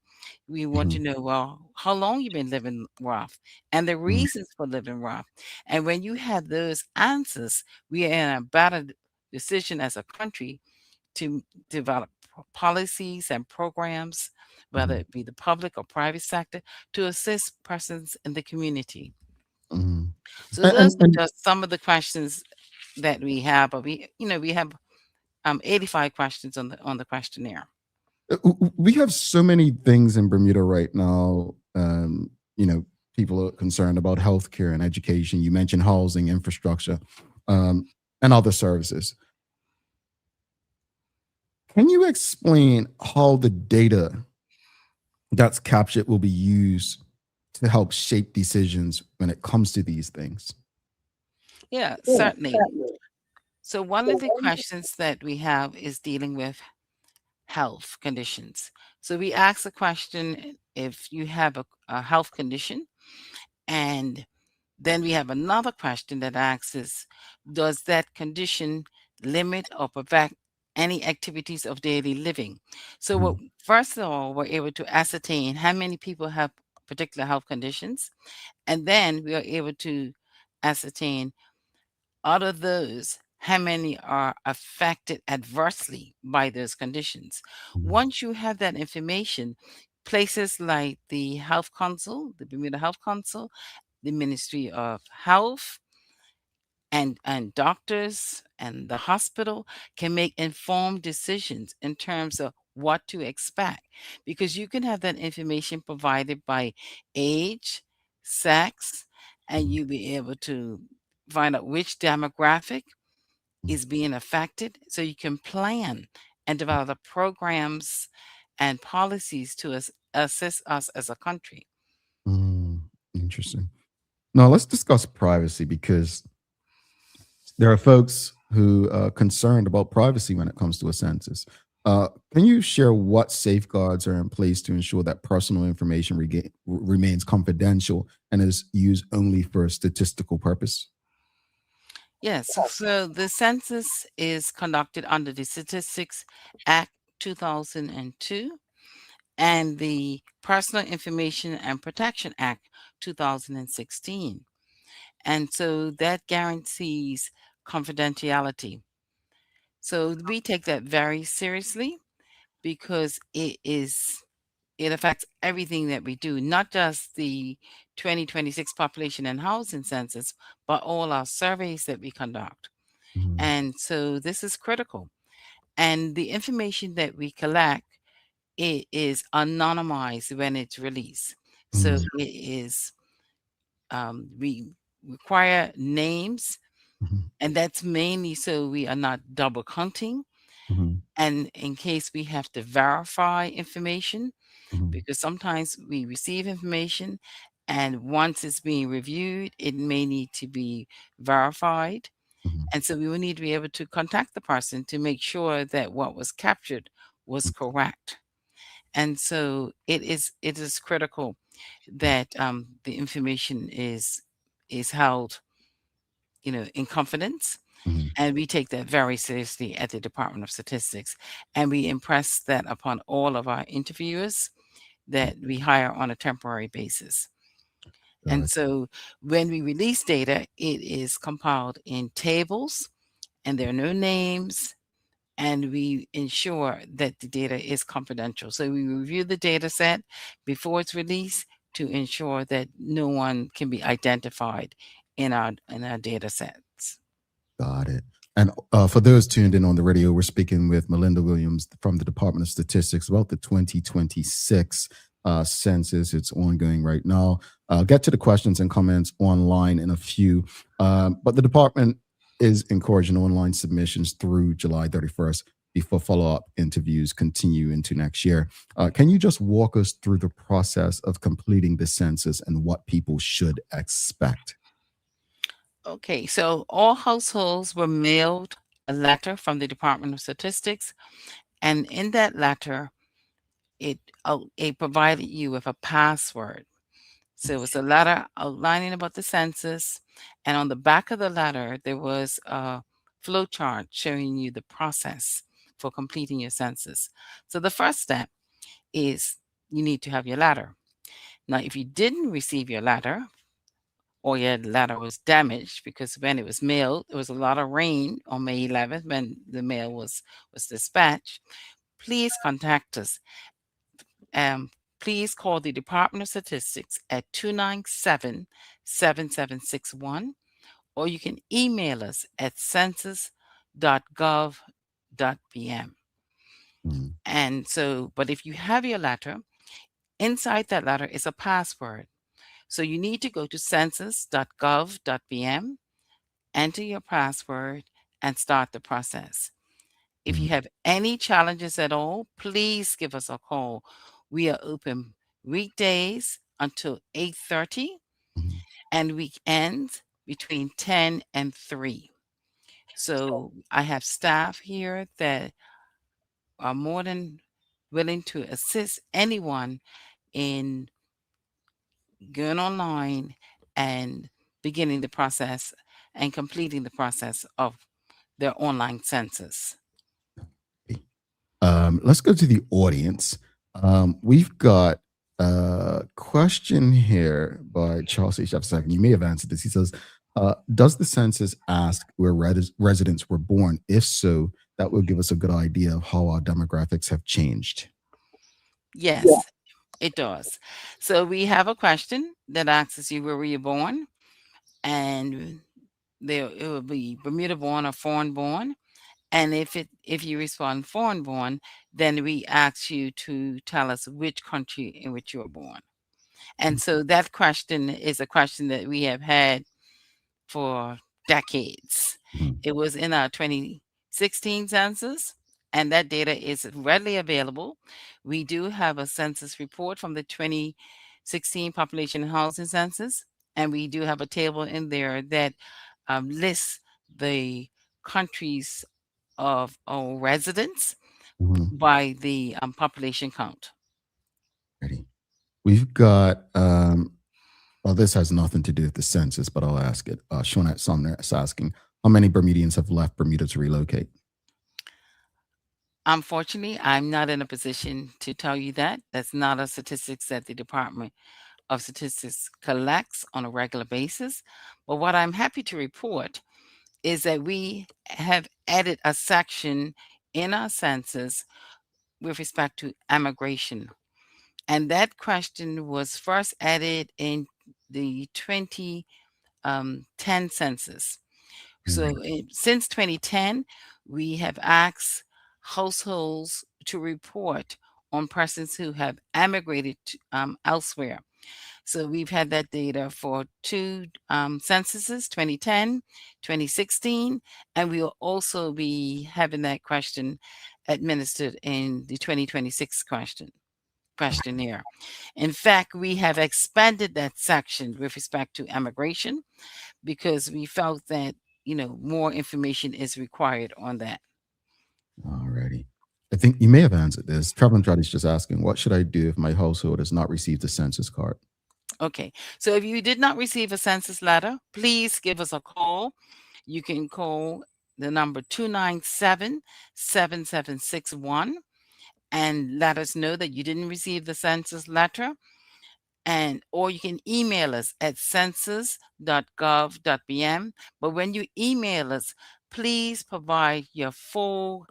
we want to know, well, how long you've been living rough and the reasons for living rough. And when you have those answers, we are in a better decision as a country to develop policies and programs, whether it be the public or private sector, to assist persons in the community. So those are just some of the questions that we have, but we have 85 questions on the questionnaire. We have so many things in Bermuda right now. People are concerned about healthcare and education. You mentioned housing, infrastructure, and other services. Can you explain how the data that's captured will be used to help shape decisions when it comes to these things? Yeah, certainly. So one of the questions that we have is dealing with health conditions. So we ask the question if you have a health condition, and then we have another question that asks, does that condition limit or prevent any activities of daily living? So first of all, we're able to ascertain how many people have particular health conditions, and then we are able to ascertain, out of those, how many are affected adversely by those conditions. Once you have that information, places like the Health Council, the Bermuda Health Council, the Ministry of Health, and doctors and the hospital can make informed decisions in terms of what to expect, because you can have that information provided by age, sex, and you'll be able to find out which demographic is being affected, so you can plan and develop programs and policies to assist us as a country. Interesting. Now let's discuss privacy, because there are folks who are concerned about privacy when it comes to a census. Can you share what safeguards are in place to ensure that personal information remains confidential and is used only for a statistical purpose? Yes, so the census is conducted under the Statistics Act 2002 and the Personal Information and Protection Act 2016. And so that guarantees confidentiality. So we take that very seriously, because it affects everything that we do, not just the 2026 population and housing census, but all our surveys that we conduct. And so this is critical. And the information that we collect, it is anonymized when it's released. So it is, we require names, and that's mainly so we are not double counting. And in case we have to verify information, because sometimes we receive information and once it's being reviewed, it may need to be verified. And so we will need to be able to contact the person to make sure that what was captured was correct. And so it is critical that the information is held, in confidence. And we take that very seriously at the Department of Statistics. And we impress that upon all of our interviewers that we hire on a temporary basis. And so when we release data, it is compiled in tables and there are no names, and we ensure that the data is confidential. So we review the data set before it's released to ensure that no one can be identified in our data sets. Got it. And for those tuned in on the radio, we're speaking with Melinda Williams from the Department of Statistics about the 2026 census. It's ongoing right now. I'll get to the questions and comments online in a few, but the department is encouraging online submissions through July 31st before follow-up interviews continue into next year. Can you just walk us through the process of completing the census and what people should expect? Okay, so all households were mailed a letter from the Department of Statistics, and in that letter, it provided you with a password. So it was a letter outlining about the census, and on the back of the letter, there was a flow chart showing you the process for completing your census. So the first step is you need to have your letter. Now, if you didn't receive your letter, or your letter was damaged, because when it was mailed, there was a lot of rain on May 11th when the mail was dispatched, please contact us. Please call the Department of Statistics at 297-7761, or you can email us at census.gov.bm. And so, but if you have your letter, inside that letter is a password. So you need to go to census.gov.bm, enter your password, and start the process. If you have any challenges at all, please give us a call. We are open weekdays until 8:30 and weekends between 10 and 3. So I have staff here that are more than willing to assist anyone in going online and beginning the process and completing the process of their online census. Let's go to the audience. We've got a question here by Charles H. F. You may have answered this. He says, does the census ask where residents were born? If so, that will give us a good idea of how our demographics have changed. Yes, it does. So we have a question that asks you where were you born, and it will be Bermuda born or foreign born. And if you respond foreign born, then we ask you to tell us which country in which you were born. And so that question is a question that we have had for decades. It was in our 2016 census, and that data is readily available. We do have a census report from the 2016 Population and Housing Census, and we do have a table in there that lists the countries of our residents by the population count. We've got, well, this has nothing to do with the census, but I'll ask it. Shawnette Sumner is asking, how many Bermudians have left Bermuda to relocate? Unfortunately, I'm not in a position to tell you that. That's not a statistics that the Department of Statistics collects on a regular basis. But what I'm happy to report is that we have added a section in our census with respect to immigration. And that question was first added in the 2010 census. So since 2010, we have asked households to report on persons who have emigrated elsewhere. So we've had that data for 2 censuses, 2010, 2016, and we will also be having that question administered in the 2026 questionnaire. In fact, we have expanded that section with respect to immigration because we felt that more information is required on that. Alrighty. I think you may have answered this. Travel and is just asking, what should I do if my household has not received a census card? Okay, so if you did not receive a census letter, please give us a call. You can call the number 297-7761 and let us know that you didn't receive the census letter. Or you can email us at census.gov.bm. But when you email us, please provide your full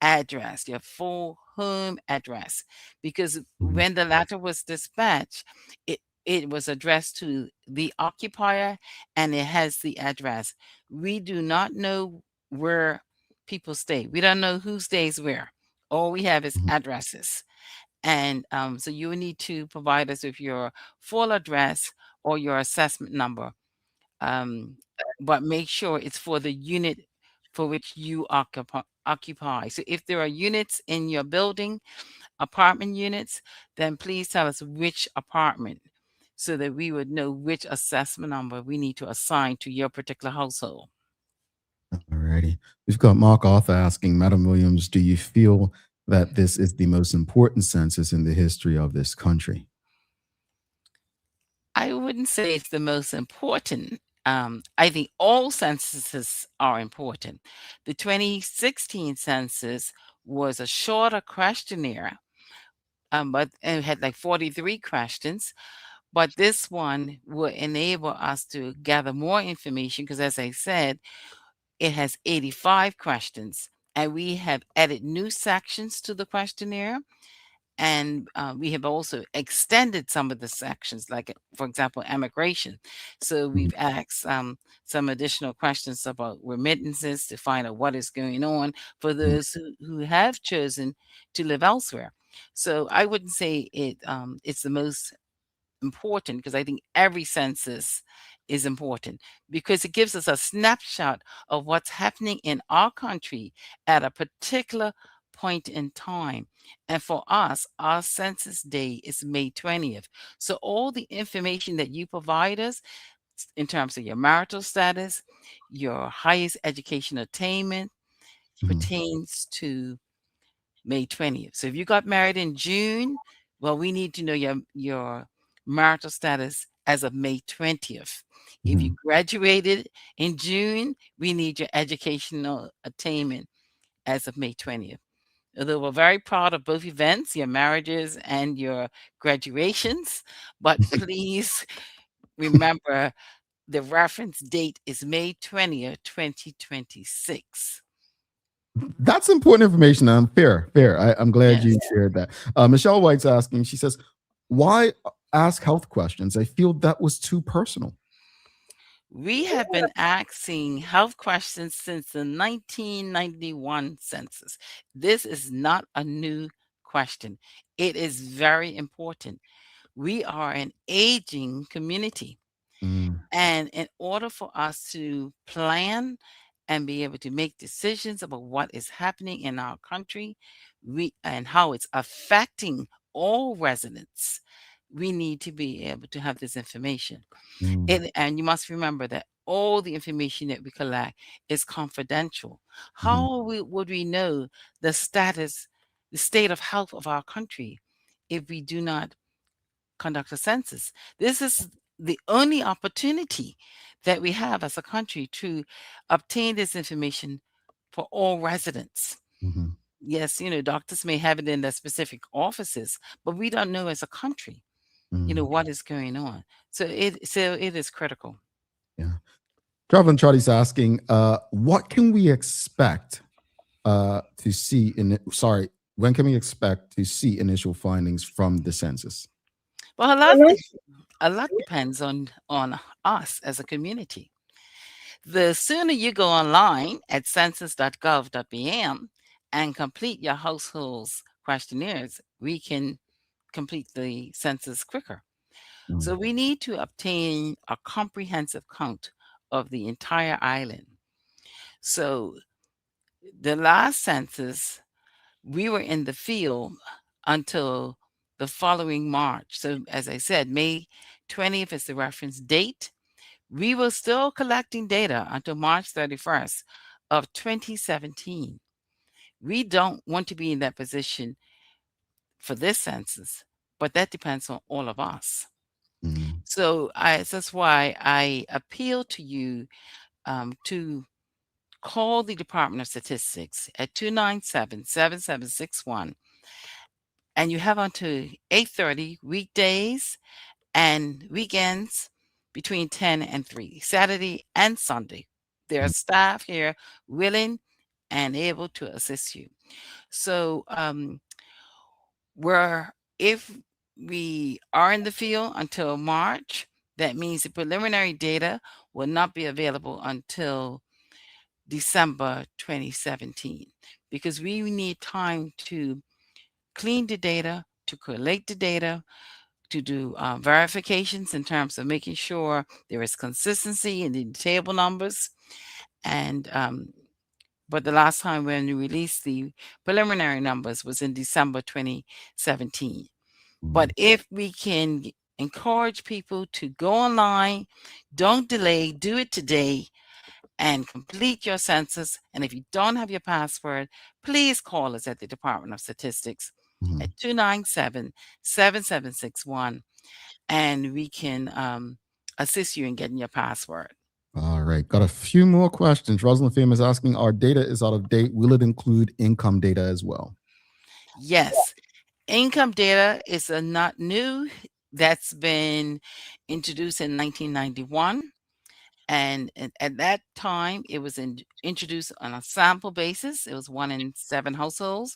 address, your full home address, because when the letter was dispatched, it was addressed to the occupier and it has the address. We do not know where people stay. We don't know who stays where. All we have is addresses. And so you need to provide us with your full address or your assessment number. But make sure it's for the unit for which you occupy. So if there are units in your building, apartment units, then please tell us which apartment so that we would know which assessment number we need to assign to your particular household. Alrighty. We've got Mark Arthur asking, Madam Williams, do you feel that this is the most important census in the history of this country? I wouldn't say it's the most important. I think all censuses are important. The 2016 census was a shorter questionnaire, but it had like 43 questions. But this one will enable us to gather more information because, as I said, it has 85 questions, and we have added new sections to the questionnaire. And we have also extended some of the sections, like, for example, immigration. So we've asked some additional questions about remittances to find out what is going on for those who have chosen to live elsewhere. So I wouldn't say it's the most important, because I think every census is important because it gives us a snapshot of what's happening in our country at a particular point in time. And for us, our census day is May 20th. So all the information that you provide us in terms of your marital status, your highest education attainment, pertains to May 20th. So if you got married in June, well, we need to know your marital status as of May 20th. If you graduated in June, we need your educational attainment as of May 20th. Although we're very proud of both events, your marriages and your graduations, but please remember the reference date is May 20th, 2026. That's important information. Fair. I'm glad you shared that. Michelle White's asking, she says, why ask health questions? I feel that was too personal. We have been asking health questions since the 1991 census. This is not a new question. It is very important. We are an aging community. And in order for us to plan and be able to make decisions about what is happening in our country, and how it's affecting all residents, we need to be able to have this information. And you must remember that all the information that we collect is confidential. How would we know the status, the state of health of our country if we do not conduct a census? This is the only opportunity that we have as a country to obtain this information for all residents. Yes, doctors may have it in their specific offices, but we don't know as a country, what is going on. So it is critical. Yeah. Traveling Charlie's asking, what can we expect to see when can we expect to see initial findings from the census? Well, a lot depends on us as a community. The sooner you go online at census.gov.bm and complete your household's questionnaires, we can complete the census quicker. So we need to obtain a comprehensive count of the entire island. So the last census, we were in the field until the following March. So as I said, May 20th is the reference date. We were still collecting data until March 31st of 2017. We don't want to be in that position for this census, but that depends on all of us. So that's why I appeal to you to call the Department of Statistics at 297-7761, and you have until 8:30 weekdays and weekends between 10 and 3, Saturday and Sunday. There are staff here willing and able to assist you. So if we are in the field until March, that means the preliminary data will not be available until December 2017, because we need time to clean the data, to collate the data, to do verifications in terms of making sure there is consistency in the table numbers. And but the last time when we released the preliminary numbers was in December 2017. But if we can encourage people to go online, don't delay, do it today and complete your census. And if you don't have your password, please call us at the Department of Statistics at 297-7761, and we can assist you in getting your password. All right. Got a few more questions. Rosalind Pham is asking, our data is out of date. Will it include income data as well? Yes. Income data is not new. That's been introduced in 1991. And at that time, it was introduced on a sample basis. It was 1 in 7 households.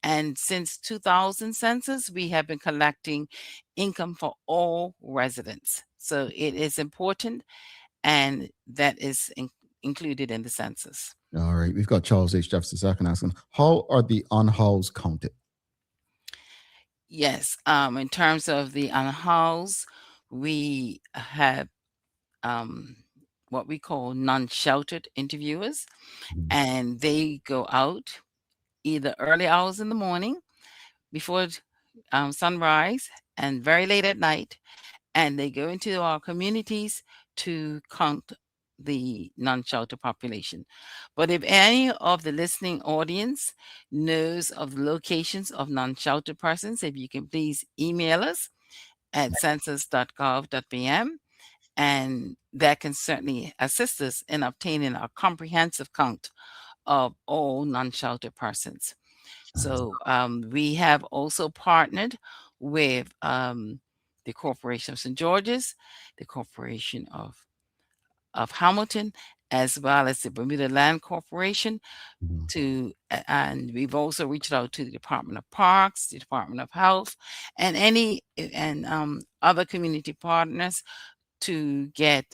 And since 2000 census, we have been collecting income for all residents. So it is important, and that is included in the census. All right. We've got Charles H. Jefferson II asking, how are the unhoused counted? Yes. In terms of the unhoused, we have what we call non-sheltered interviewers, and they go out either early hours in the morning before sunrise and very late at night, and they go into our communities to count the non-shelter population. But if any of the listening audience knows of the locations of non-sheltered persons, if you can please email us at census.gov.bm, and that can certainly assist us in obtaining a comprehensive count of all non-sheltered persons. So we have also partnered with the Corporation of St. George's, the Corporation of Hamilton, as well as the Bermuda Land Corporation, and we've also reached out to the Department of Parks, the Department of Health, and other community partners to get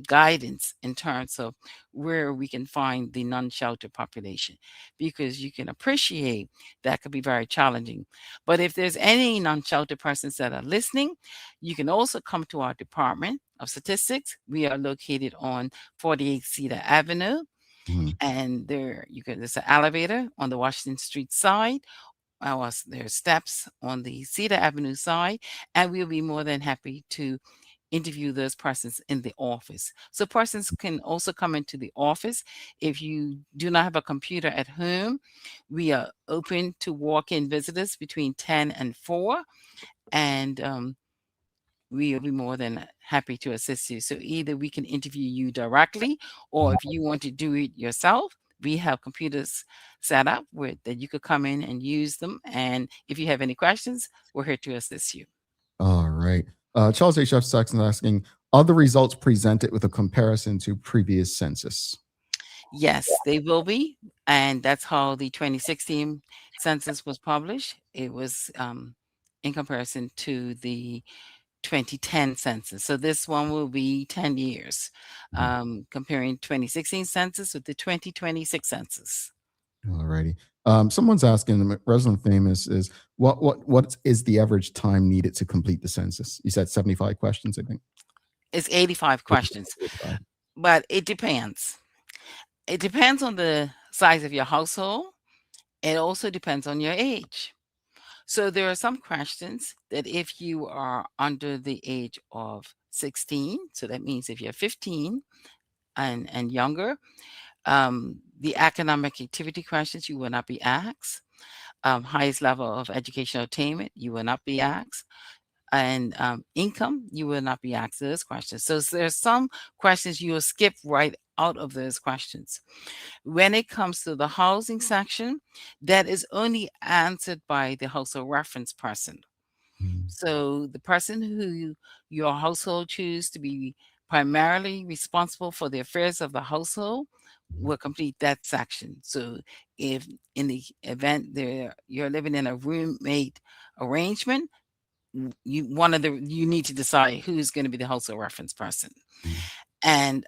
guidance in terms of where we can find the non-sheltered population, because you can appreciate that could be very challenging. But if there's any non-sheltered persons that are listening, you can also come to our Department of Statistics. We are located on 48 Cedar Avenue, and there's an elevator on the Washington Street side. There's steps on the Cedar Avenue side, and we'll be more than happy to interview those persons in the office. So persons can also come into the office. If you do not have a computer at home, we are open to walk-in visitors between 10 and 4, and we will be more than happy to assist you. So either we can interview you directly, or if you want to do it yourself, we have computers set up that you could come in and use them. And if you have any questions, we're here to assist you. All right. Charles H. F. Saxon asking, are the results presented with a comparison to previous census? Yes, they will be. And that's how the 2016 census was published. It was in comparison to the 2010 census. So this one will be 10 years, comparing 2016 census with the 2026 census. All righty. Someone's asking, Rosalind Famous is, what is the average time needed to complete the census? You said 75 questions, I think. It's 85 questions, but it depends. It depends on the size of your household. It also depends on your age. So there are some questions that if you are under the age of 16. So that means if you're 15 and younger, the economic activity questions you will not be asked. Highest level of educational attainment, you will not be asked. And income, you will not be asked those questions. So there's some questions you will skip right out of those questions. When it comes to the housing section, that is only answered by the household reference person. So the person who your household choose to be primarily responsible for the affairs of the household will complete that section. So if in the event you're living in a roommate arrangement, you need to decide who's going to be the household reference person. And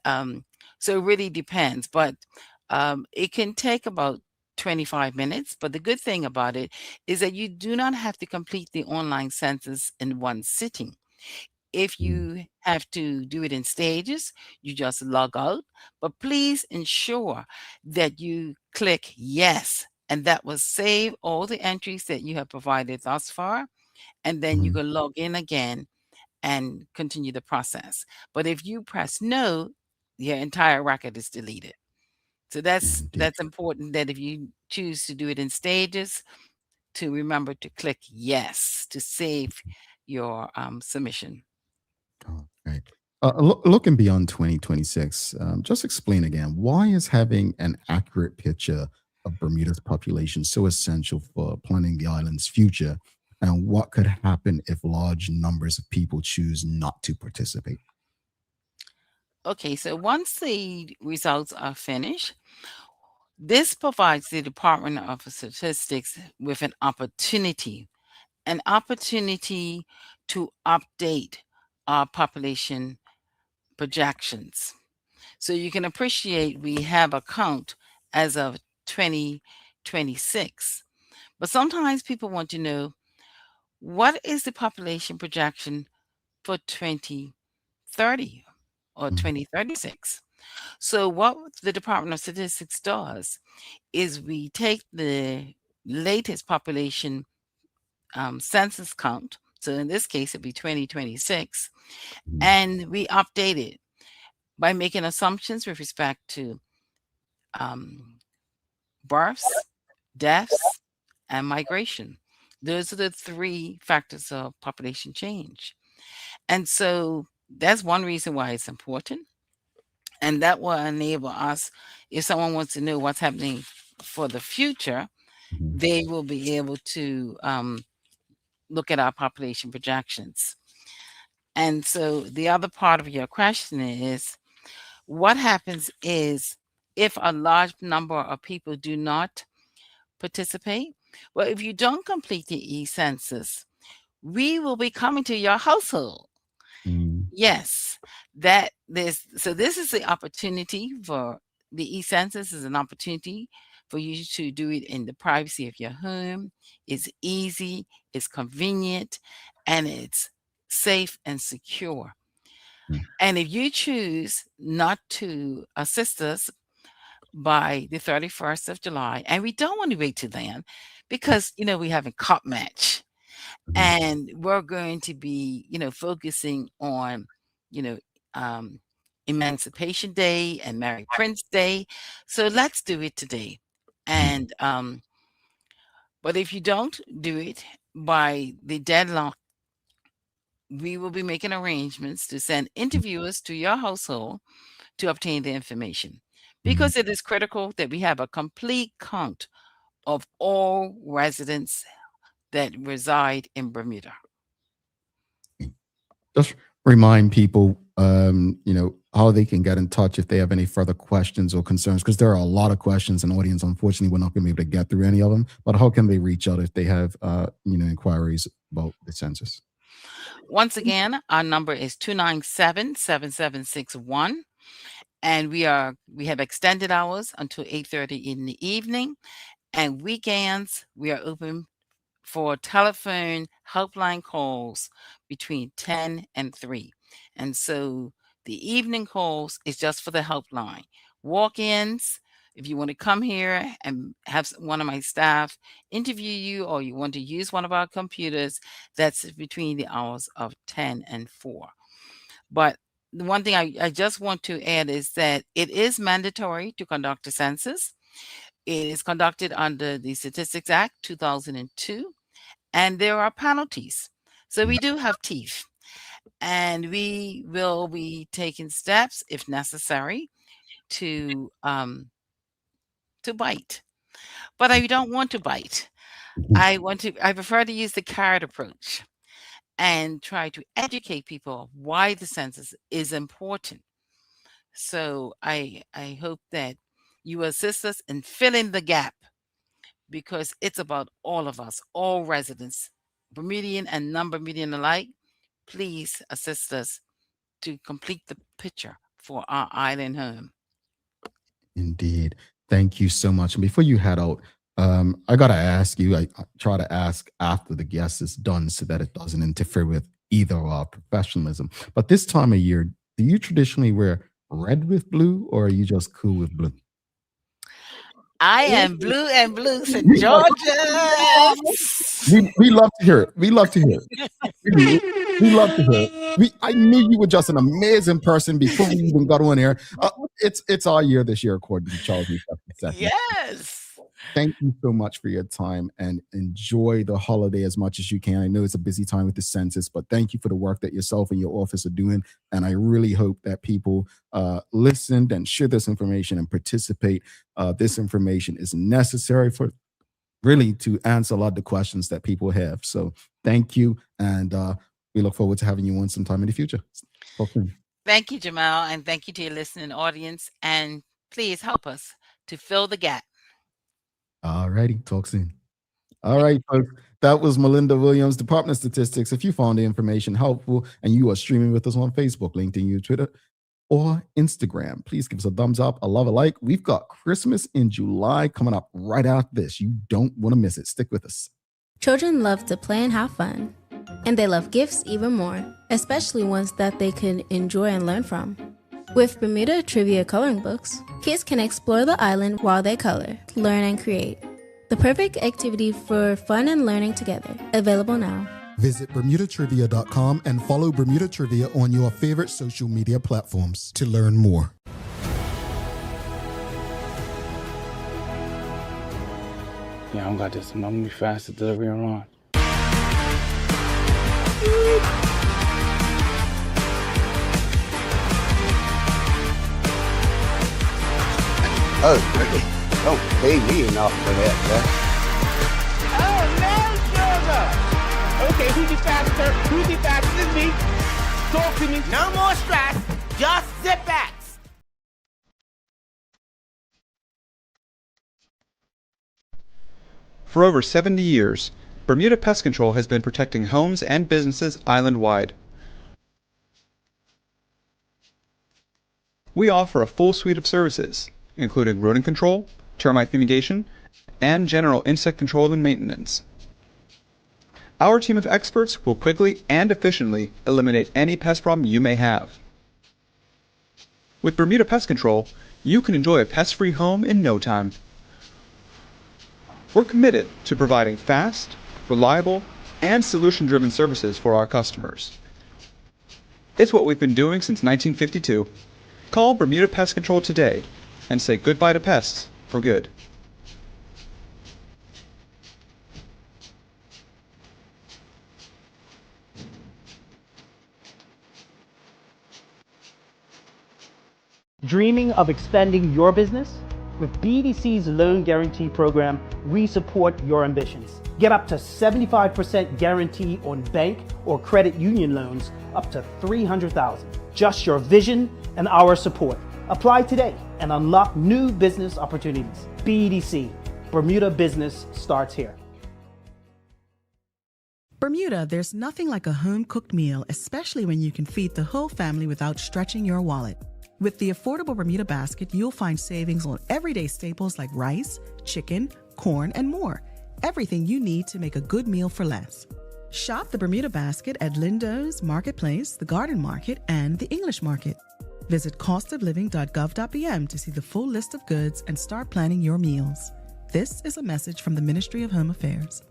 so it really depends, but it can take about 25 minutes. But the good thing about it is that you do not have to complete the online census in one sitting. If you have to do it in stages, you just log out. But please ensure that you click yes, and that will save all the entries that you have provided thus far. And then you can log in again and continue the process. But if you press no, your entire record is deleted. So that's important, that if you choose to do it in stages, to remember to click yes to save your submission. Right. Looking beyond 2026, just explain again, why is having an accurate picture of Bermuda's population so essential for planning the island's future? And what could happen if large numbers of people choose not to participate? Okay, so once the results are finished, this provides the Department of Statistics with an opportunity to update our population projections. So you can appreciate we have a count as of 2026. But sometimes people want to know, what is the population projection for 2030 or 2036? So what the Department of Statistics does is we take the latest population census count. So in this case, it'd be 2026, and we update it by making assumptions with respect to births, deaths, and migration. Those are the three factors of population change. And so that's one reason why it's important. And that will enable us, if someone wants to know what's happening for the future, they will be able to look at our population projections. And so the other part of your question is, what happens is if a large number of people do not participate? Well, if you don't complete the e-census, we will be coming to your household. Yes, so this is the opportunity for the e-census is an opportunity for you to do it in the privacy of your home. It's easy, it's convenient, and it's safe and secure. And if you choose not to assist us by the 31st of July, and we don't want to wait till then, because we have a cup match, and we're going to be focusing on Emancipation Day and Mary Prince Day. So let's do it today. And but if you don't do it by the deadline, we will be making arrangements to send interviewers to your household to obtain the information, because it is critical that we have a complete count of all residents that reside in Bermuda. Just remind people, how they can get in touch if they have any further questions or concerns, because there are a lot of questions in the audience. Unfortunately, we're not going to be able to get through any of them, but how can they reach out if they have, inquiries about the census? Once again, our number is 297-7761. And we have extended hours until 8:30 in the evening. And weekends, we are open for telephone helpline calls between 10 and 3. And so the evening calls is just for the helpline. Walk-ins, if you want to come here and have one of my staff interview you, or you want to use one of our computers, that's between the hours of 10 and 4. But the one thing I just want to add is that it is mandatory to conduct a census. It is conducted under the Statistics Act 2002, and there are penalties. So we do have teeth, and we will be taking steps, if necessary, to bite. But I don't want to bite. I prefer to use the carrot approach and try to educate people why the census is important. So I hope that you assist us in filling the gap, because it's about all of us, all residents, Bermudian and non-Bermudian alike. Please assist us to complete the picture for our island home. Indeed. Thank you so much. And before you head out, I got to ask you, I try to ask after the guest is done so that it doesn't interfere with either of our professionalism. But this time of year, do you traditionally wear red with blue, or are you just cool with blue? I am blue and blue, St. Georgia. We love to hear it. We love to hear it. We love to hear it. I knew you were just an amazing person before we even got on air. It's our year this year, according to Charles. Yes. Thank you so much for your time, and enjoy the holiday as much as you can. I know it's a busy time with the census, but thank you for the work that yourself and your office are doing. And I really hope that people listened and share this information and participate. This information is necessary for really to answer a lot of the questions that people have. So thank you. And we look forward to having you on sometime in the future. Thank you, Jamal. And thank you to your listening audience. And please help us to fill the gap. All righty. Talk soon. All right, folks. That was Melinda Williams, Department of Statistics. If you found the information helpful and you are streaming with us on Facebook, LinkedIn, Twitter, or Instagram, please give us a thumbs up, a love, a like. We've got Christmas in July coming up right after this. You don't want to miss it. Stick with us. Children love to play and have fun. And they love gifts even more, especially ones that they can enjoy and learn from. With Bermuda Trivia coloring books, kids can explore the island while they color, learn, and create. The perfect activity for fun and learning together. Available now. Visit BermudaTrivia.com and follow Bermuda Trivia on your favorite social media platforms to learn more. Yeah, I don't got this. I'm gonna be fast at delivery and run. Oh, don't pay me enough for that, Oh, no, sugar! Okay, who's the faster? Who's the faster than me? Talk to me. No more stress, just sit back. For over 70 years, Bermuda Pest Control has been protecting homes and businesses island-wide. We offer a full suite of services, including rodent control, termite fumigation, and general insect control and maintenance. Our team of experts will quickly and efficiently eliminate any pest problem you may have. With Bermuda Pest Control, you can enjoy a pest-free home in no time. We're committed to providing fast, reliable, and solution-driven services for our customers. It's what we've been doing since 1952. Call Bermuda Pest Control today and say goodbye to pests for good. Dreaming of expanding your business? With BDC's Loan Guarantee Program, we support your ambitions. Get up to 75% guarantee on bank or credit union loans up to $300,000. Just your vision and our support. Apply today and unlock new business opportunities. BDC, Bermuda Business starts here. Bermuda, there's nothing like a home-cooked meal, especially when you can feed the whole family without stretching your wallet. With the affordable Bermuda basket, you'll find savings on everyday staples like rice, chicken, corn, and more. Everything you need to make a good meal for less. Shop the Bermuda basket at Lindo's, Marketplace, the Garden Market, and the English Market. Visit costofliving.gov.bm to see the full list of goods and start planning your meals. This is a message from the Ministry of Home Affairs.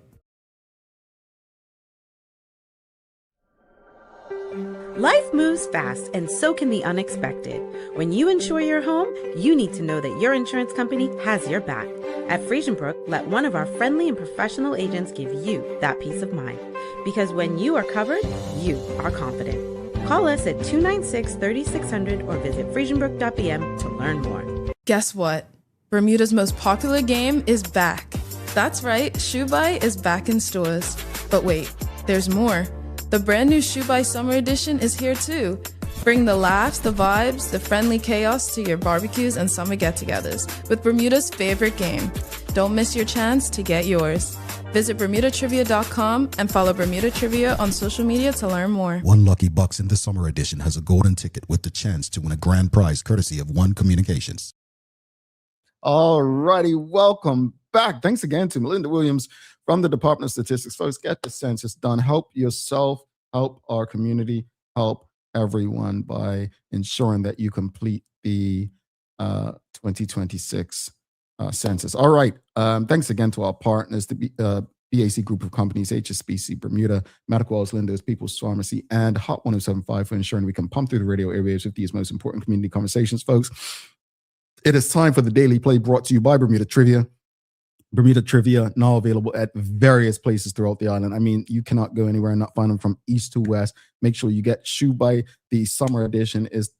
Life moves fast, and so can the unexpected. When you insure your home, you need to know that your insurance company has your back. At Friesenbrook, let one of our friendly and professional agents give you that peace of mind. Because when you are covered, you are confident. Call us at 296-3600 or visit friesenbrook.bm to learn more. Guess what? Bermuda's most popular game is back. That's right, Shoe Buy is back in stores. But wait, there's more. The brand new Shoe Buy Summer Edition is here too. Bring the laughs, the vibes, the friendly chaos to your barbecues and summer get-togethers with Bermuda's favorite game. Don't miss your chance to get yours. Visit BermudaTrivia.com and follow Bermuda Trivia on social media to learn more. One lucky box in the summer edition has a golden ticket with the chance to win a grand prize courtesy of One Communications. All righty, welcome back. Thanks again to Melinda Williams from the Department of Statistics. Folks, get the census done. Help yourself, help our community, help everyone by ensuring that you complete the 2026 census. All right. Thanks again to our partners, the BAC Group of Companies, HSBC Bermuda, Medical Wells Linda's People's Pharmacy, and Hot 1075 for ensuring we can pump through the radio airwaves with these most important community conversations, folks. It is time for the Daily Play brought to you by Bermuda Trivia. Bermuda Trivia now available at various places throughout the island. I mean, you cannot go anywhere and not find them from east to west. Make sure you get Shoe Buy. The summer edition is,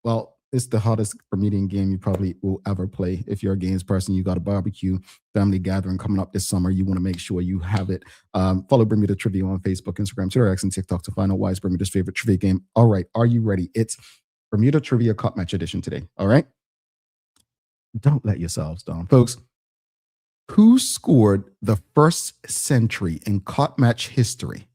well, it's the hottest Bermudian game you probably will ever play. If you're a games person, you got a barbecue family gathering coming up this summer, you want to make sure you have it. Follow Bermuda Trivia on Facebook, Instagram, Twitter, X, and TikTok to find out why it's Bermuda's favorite trivia game. All right, are you ready? It's Bermuda Trivia Cup Match Edition today. All right? Don't let yourselves down. Folks, who scored the first century in cup match history?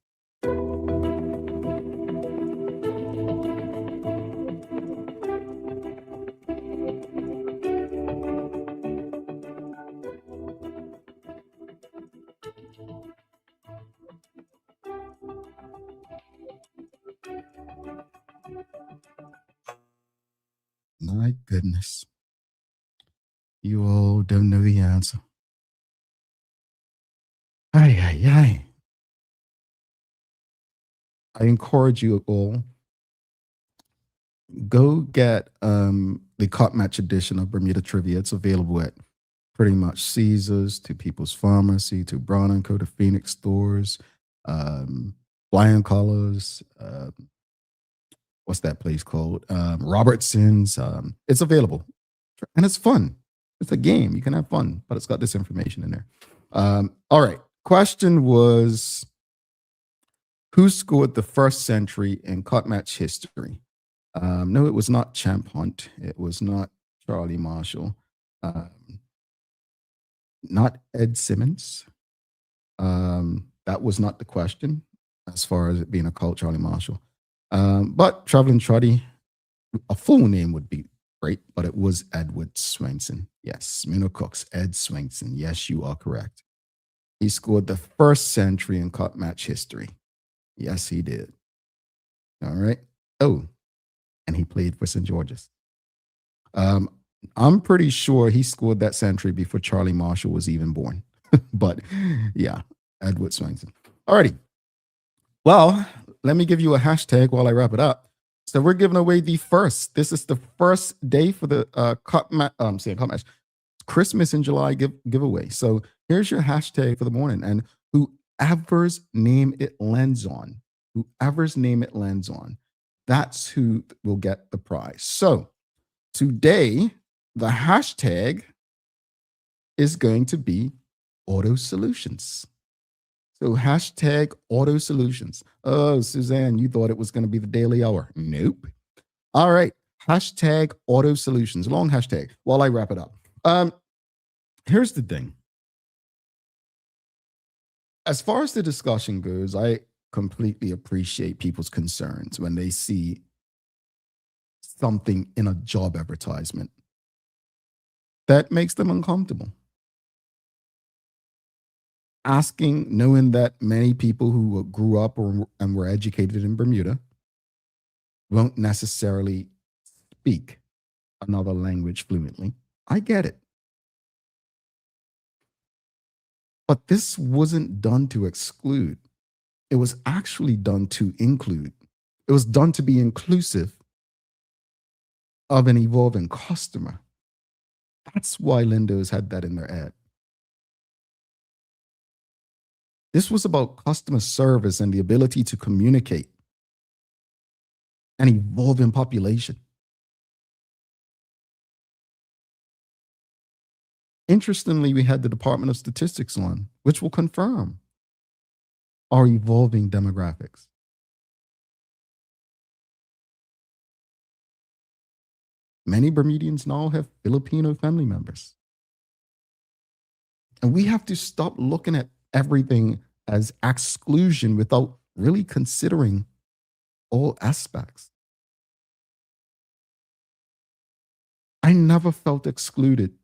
My goodness. You all don't know the answer. I encourage you all, go get the cup match edition of Bermuda Trivia. It's available at pretty much Caesars, to People's Pharmacy, to Brown & Co., to Phoenix Stores, Flying Colors, what's that place called? Robertson's. It's available, and it's fun. It's a game. You can have fun, but it's got this information in there. All right. Question was, who scored the first century in cup match history? No, it was not Champ Hunt. It was not Charlie Marshall. Not Ed Simmons. That was not the question as far as it being a cult Charlie Marshall. But Traveling Truddy, a full name would be great, but it was Edward Swainson. Yes, Minnow Cooks, Ed Swainson. Yes, you are correct. He scored the first century in cup match history. Yes, he did. All right. Oh, and he played for St. George's. I'm pretty sure he scored that century before Charlie Marshall was even born. But yeah, Edward Swainson. All righty. Well, let me give you a hashtag while I wrap it up. So we're giving away the first. This is the first day for the cup match. Christmas in July giveaway. So here's your hashtag for the morning, and whoever's name it lands on, that's who will get the prize. So today, the hashtag is going to be Auto Solutions. So hashtag Auto Solutions. Oh, Suzanne, you thought it was going to be the daily hour. Nope. All right. Hashtag Auto Solutions. Long hashtag while I wrap it up. Here's the thing. As far as the discussion goes, I completely appreciate people's concerns when they see something in a job advertisement that makes them uncomfortable. Asking, knowing that many people who grew up and were educated in Bermuda won't necessarily speak another language fluently. I get it. But this wasn't done to exclude. It was actually done to include. It was done to be inclusive of an evolving customer. That's why Lindos had that in their ad. This was about customer service and the ability to communicate an evolving population. Interestingly, we had the Department of Statistics on, which will confirm our evolving demographics. Many Bermudians now have Filipino family members. And we have to stop looking at everything as exclusion without really considering all aspects. I never felt excluded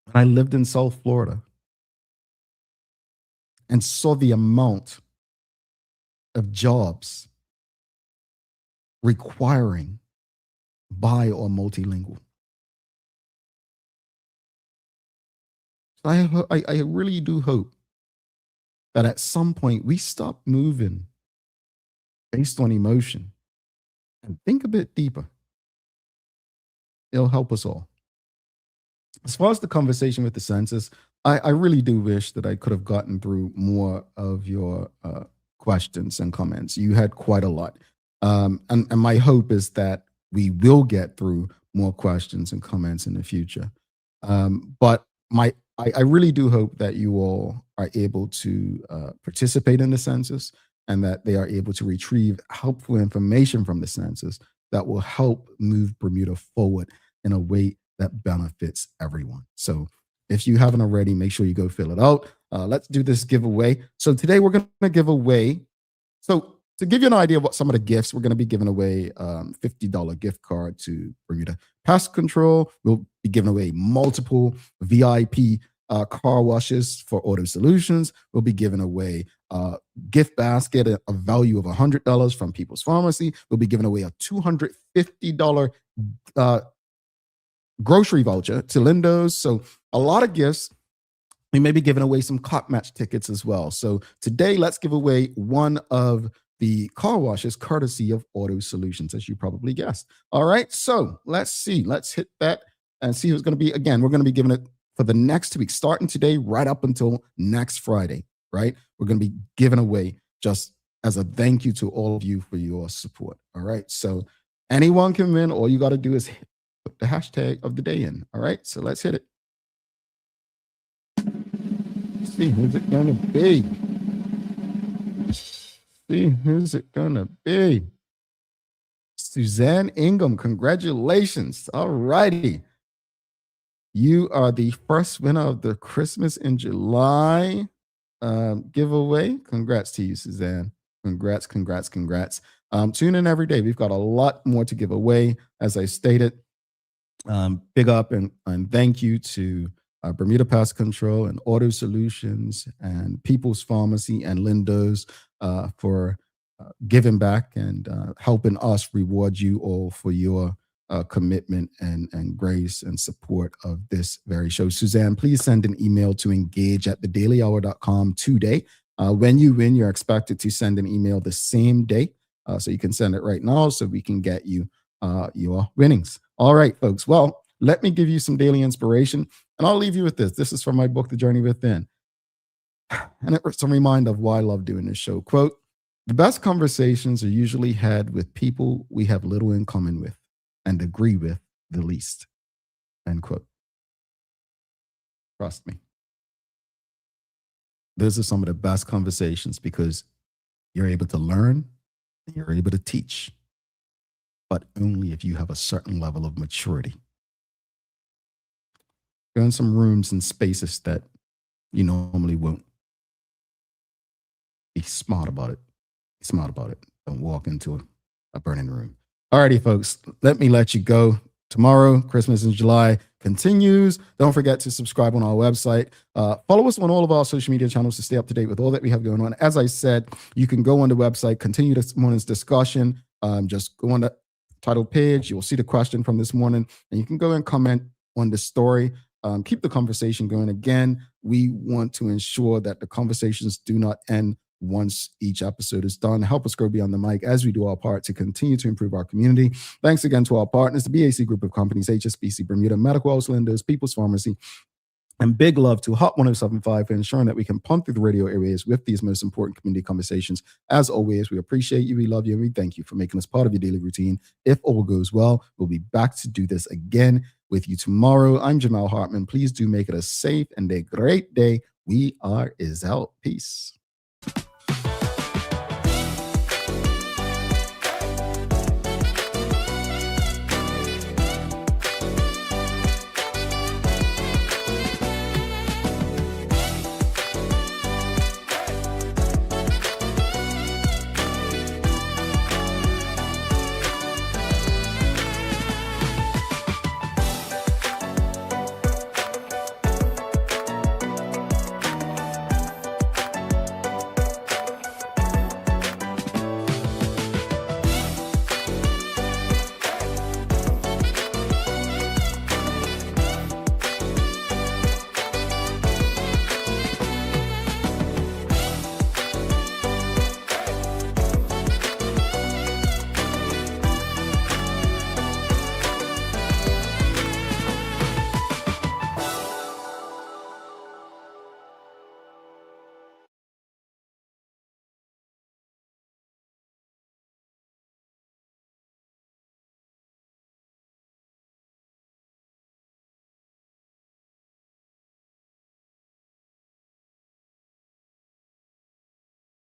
when I lived in South Florida and saw the amount of jobs requiring bi or multilingual. So I really do hope that at some point we stop moving based on emotion and think a bit deeper. It'll help us all. As far as the conversation with the census, I really do wish that I could have gotten through more of your questions and comments. You had quite a lot. And my hope is that we will get through more questions and comments in the future. But I really do hope that you all are able to participate in the census and that they are able to retrieve helpful information from the census that will help move Bermuda forward in a way that benefits everyone. So if you haven't already, make sure you go fill it out. Let's do this giveaway. So today we're going to give away. So to give you an idea of what some of the gifts, we're going to be giving away $50 gift card to Bermuda Pest Control. We'll be giving away multiple VIP car washes for Auto Solutions. We'll be giving away a gift basket, a value of $100 from People's Pharmacy. We'll be giving away a $250 grocery voucher to Lindos. So a lot of gifts. We may be giving away some cop match tickets as well. So today, let's give away one of the car washes courtesy of Auto Solutions, as you probably guessed. All right, so let's see. Let's hit that and see who's going to be. Again, we're going to be giving it for the next 2 weeks, starting today right up until next Friday, right? We're going to be giving away just as a thank you to all of you for your support. All right, so anyone can win. All you got to do is put the hashtag of the day in. All right, so let's hit it. Let's see, who's it going to be? Who's it gonna be? Suzanne Ingham, congratulations. All righty. You are the first winner of the Christmas in July giveaway. Congrats to you, Suzanne. Congrats. Tune in every day. We've got a lot more to give away. As I stated, big up and thank you to Bermuda Pest Control and Auto Solutions and People's Pharmacy and Lindos for giving back and helping us reward you all for your commitment and grace and support of this very show. Suzanne, please send an email to engage@thedailyhour.com today. When you win, you're expected to send an email the same day. So you can send it right now so we can get you your winnings. All right, folks. Well, let me give you some daily inspiration. And I'll leave you with this. This is from my book, The Journey Within. And it's a reminder of why I love doing this show. Quote, "The best conversations are usually had with people we have little in common with and agree with the least." End quote. Trust me. Those are some of the best conversations because you're able to learn and you're able to teach, but only if you have a certain level of maturity. Go in some rooms and spaces that you normally won't. Be smart about it. Be smart about it. Don't walk into a burning room. Alrighty, folks, let me let you go. Tomorrow, Christmas in July continues. Don't forget to subscribe on our website. Follow us on all of our social media channels to stay up to date with all that we have going on. As I said, you can go on the website, continue this morning's discussion. Just go on the title page. You'll see the question from this morning, and you can go and comment on the story. Keep the conversation going. Again, we want to ensure that the conversations do not end once each episode is done. Help us grow beyond the mic as we do our part to continue to improve our community. Thanks again to our partners, the BAC Group of Companies, HSBC Bermuda, Medical House Lenders, People's Pharmacy, and big love to Hot 107.5 for ensuring that we can pump through the radio areas with these most important community conversations. As always, we appreciate you, we love you, and we thank you for making us part of your daily routine. If all goes well, we'll be back to do this again with you tomorrow. I'm Jamal Hartman. Please do make it a safe and a great day. We are is out. Peace.